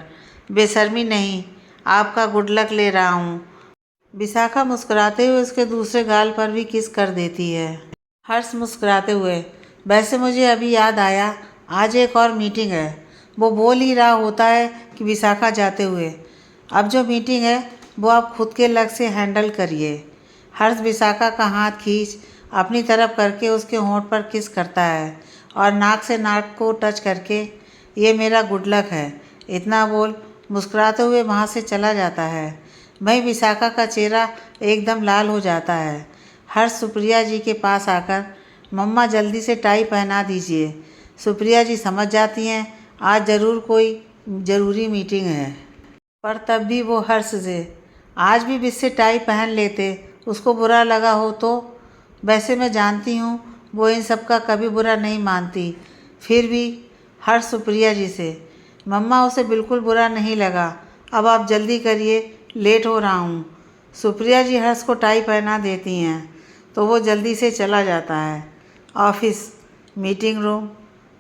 बेशर्मी नहीं, आपका गुड लक ले रहा हूँ। विशाखा मुस्कुराते हुए उसके दूसरे गाल पर भी किस कर देती है। हर्ष मुस्कुराते हुए, वैसे मुझे अभी याद आया, आज एक और मीटिंग है। वो बोल ही रहा होता है कि विशाखा जाते हुए, अब जो मीटिंग है वो आप खुद के लक से हैंडल करिए। हर्ष विशाखा का हाथ खींच अपनी तरफ करके उसके होंठ पर किस करता है और नाक से नाक को टच करके, ये मेरा गुड लक है, इतना बोल मुस्कुराते हुए वहाँ से चला जाता है। वहीं विशाखा का चेहरा एकदम लाल हो जाता है। हर्ष सुप्रिया जी के पास आकर, मम्मा जल्दी से टाई पहना दीजिए। सुप्रिया जी समझ जाती हैं आज ज़रूर कोई ज़रूरी मीटिंग है, पर तब भी वो हर्ष से, आज भी इससे टाई पहन लेते, उसको बुरा लगा हो तो। वैसे मैं जानती हूँ वो इन सब का कभी बुरा नहीं मानती, फिर भी हर्ष सुप्रिया जी से, मम्मा उसे बिल्कुल बुरा नहीं लगा, अब आप जल्दी करिए, लेट हो रहा हूँ। सुप्रिया जी हर्ष को टाई पहना देती हैं। तो वो जल्दी से चला जाता है। Office meeting room.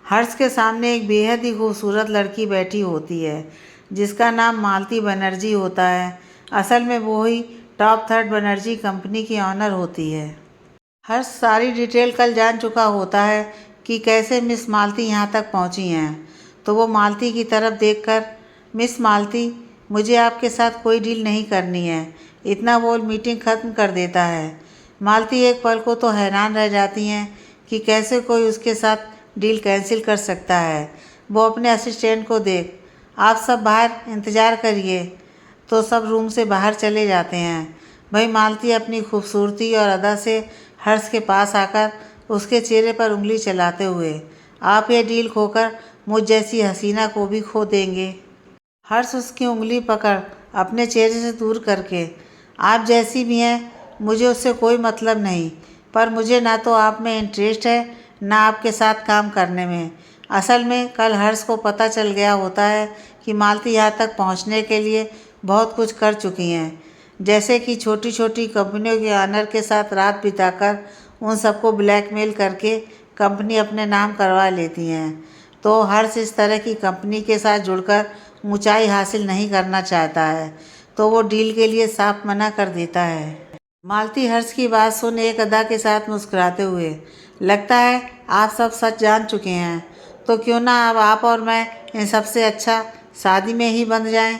हर्ष के सामने एक बेहद ही खूबसूरत लड़की बैठी होती है जिसका नाम मालती बनर्जी होता है। असल में वो ही टॉप थर्ड बनर्जी कंपनी की ऑनर होती है। हर्ष सारी डिटेल कल जान चुका होता है कि कैसे मिस मालती यहाँ तक पहुँची हैं। तो वो मालती की तरफ देखकर, मिस मालती, मुझे आपके साथ कोई डील नहीं करनी है, इतना बोल मीटिंग ख़त्म कर देता है। मालती एक पल को तो हैरान रह जाती हैं कि कैसे कोई उसके साथ डील कैंसिल कर सकता है। वो अपने असिस्टेंट को देख, आप सब बाहर इंतज़ार करिए, तो सब रूम से बाहर चले जाते हैं। भाई मालती अपनी खूबसूरती और अदा से हर्ष के पास आकर उसके चेहरे पर उंगली चलाते हुए, आप ये डील खोकर मुझ जैसी हसीना को भी खो देंगे। हर्ष उसकी उंगली पकड़ अपने चेहरे से दूर करके, आप जैसी भी हैं मुझे उससे कोई मतलब नहीं, पर मुझे ना तो आप में इंटरेस्ट है ना आपके साथ काम करने में। असल में कल हर्ष को पता चल गया होता है कि मालती यहाँ तक पहुँचने के लिए बहुत कुछ कर चुकी हैं, जैसे कि छोटी छोटी कंपनियों के ऑनर के साथ रात बिताकर उन सबको ब्लैकमेल करके कंपनी अपने नाम करवा लेती हैं। तो हर्ष इस तरह की कंपनी के साथ जुड़कर ऊंचाई हासिल नहीं करना चाहता है, तो वो डील के लिए साफ मना कर देता है। मालती हर्ष की बात सुन एक अदा के साथ मुस्कुराते हुए, लगता है आप सब सच जान चुके हैं, तो क्यों ना अब आप और मैं इन सबसे अच्छा शादी में ही बंध जाएं।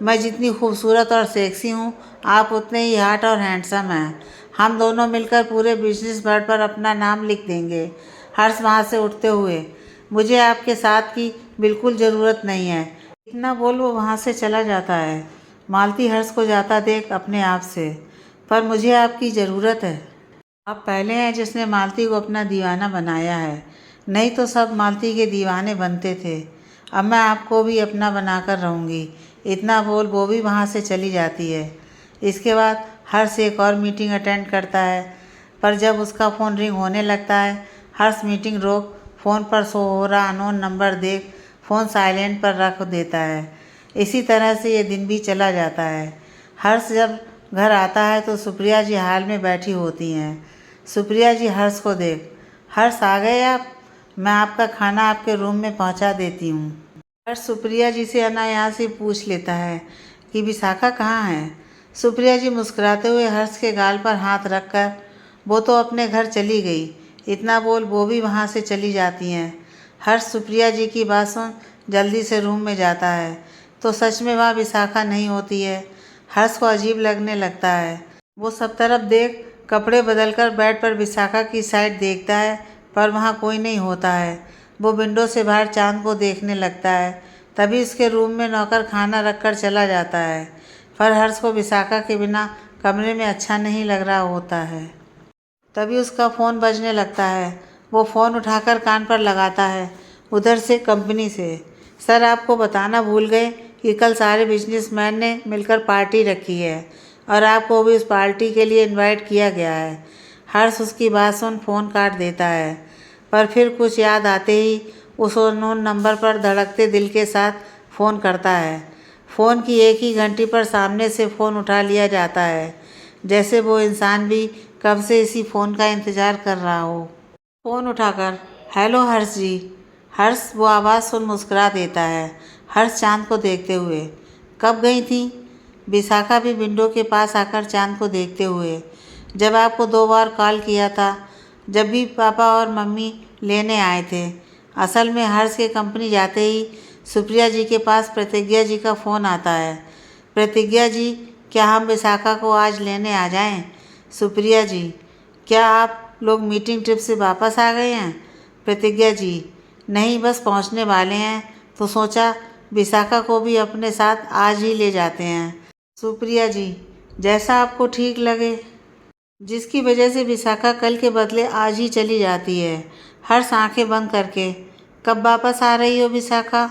मैं जितनी खूबसूरत और सेक्सी हूँ, आप उतने ही हॉट और हैंडसम हैं। हम दोनों मिलकर पूरे बिजनेस बोर्ड पर अपना नाम लिख देंगे। हर्ष वहाँ से उठते हुए, मुझे आपके साथ की बिल्कुल ज़रूरत नहीं है, इतना बोल वो वहाँ से चला जाता है। मालती हर्ष को जाता देख अपने आप से, पर मुझे आपकी ज़रूरत है। आप पहले हैं जिसने मालती को अपना दीवाना बनाया है, नहीं तो सब मालती के दीवाने बनते थे। अब मैं आपको भी अपना बनाकर रहूँगी, इतना बोल वो भी वहाँ से चली जाती है। इसके बाद हर्ष एक और मीटिंग अटेंड करता है, पर जब उसका फ़ोन रिंग होने लगता है, हर्ष मीटिंग रोक फ़ोन पर शो हो रहा अननोन नंबर देख फ़ोन साइलेंट पर रख देता है। इसी तरह से ये दिन भी चला जाता है। हर्ष जब घर आता है तो सुप्रिया जी हाल में बैठी होती हैं। सुप्रिया जी हर्ष को देख, हर्ष आ गए आप, मैं आपका खाना आपके रूम में पहुंचा देती हूँ। हर्ष सुप्रिया जी से अनायास ही पूछ लेता है कि विशाखा कहाँ है। सुप्रिया जी मुस्कुराते हुए हर्ष के गाल पर हाथ रखकर, वो तो अपने घर चली गई, इतना बोल वो भी वहाँ से चली जाती हैं। हर्ष सुप्रिया जी की बात सुन जल्दी से रूम में जाता है, तो सच में वहाँ विशाखा नहीं होती है। हर्ष को अजीब लगने लगता है। वो सब तरफ देख कपड़े बदलकर बेड पर विशाखा की साइड देखता है, पर वहाँ कोई नहीं होता है। वो विंडो से बाहर चांद को देखने लगता है। तभी उसके रूम में नौकर खाना रखकर चला जाता है, पर हर्ष को विशाखा के बिना कमरे में अच्छा नहीं लग रहा होता है। तभी उसका फ़ोन बजने लगता है। वो फ़ोन उठाकर कान पर लगाता है। उधर से कंपनी से, सर आपको बताना भूल गए कि कल सारे बिजनेसमैन ने मिलकर पार्टी रखी है और आपको भी उस पार्टी के लिए इनवाइट किया गया है। हर्ष उसकी बात सुन फ़ोन काट देता है, पर फिर कुछ याद आते ही उस अननोन नंबर पर धड़कते दिल के साथ फ़ोन करता है। फ़ोन की एक ही घंटी पर सामने से फ़ोन उठा लिया जाता है, जैसे वो इंसान भी कब से इसी फ़ोन का इंतज़ार कर रहा हो। फ़ोन उठाकर, हेलो हर्ष जी। हर्ष वो आवाज़ सुन मुस्कुरा देता है। हर्ष चांद को देखते हुए, कब गई थी? विशाखा भी विंडो के पास आकर चांद को देखते हुए, जब आपको 2 बार कॉल किया था, जब भी पापा और मम्मी लेने आए थे। असल में हर्ष के कंपनी जाते ही सुप्रिया जी के पास प्रतिज्ञा जी का फ़ोन आता है। प्रतिज्ञा जी, क्या हम विशाखा को आज लेने आ जाएं? सुप्रिया जी, क्या आप लोग मीटिंग ट्रिप से वापस आ गए हैं? प्रतिज्ञा जी, नहीं बस पहुंचने वाले हैं, तो सोचा विशाखा को भी अपने साथ आज ही ले जाते हैं। सुप्रिया जी, जैसा आपको ठीक लगे। जिसकी वजह से विशाखा कल के बदले आज ही चली जाती है। हर्ष आंखें बंद करके, कब वापस आ रही हो विशाखा?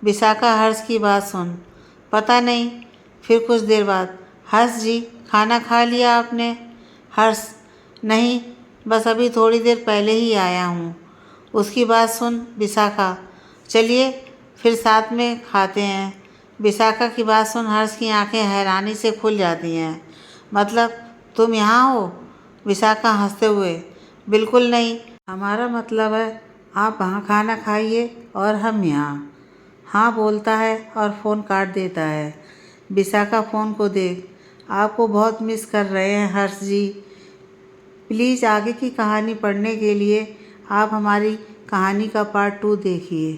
विशाखा हर्ष की बात सुन, पता नहीं। फिर कुछ देर बाद, हर्ष जी खाना खा लिया आपने? हर्ष, नहीं, बस अभी थोड़ी देर पहले ही आया हूँ। उसकी बात सुन विशाखा, चलिए फिर साथ में खाते हैं। विशाखा की बात सुन हर्ष की आंखें हैरानी से खुल जाती हैं। मतलब तुम यहाँ हो? विशाखा हंसते हुए, बिल्कुल नहीं, हमारा मतलब है आप वहाँ खाना खाइए और हम यहाँ। हाँ बोलता है और फ़ोन काट देता है। विशाखा फ़ोन को देख, आपको बहुत मिस कर रहे हैं हर्ष जी। प्लीज़ आगे की कहानी पढ़ने के लिए आप हमारी कहानी का पार्ट 2 देखिए।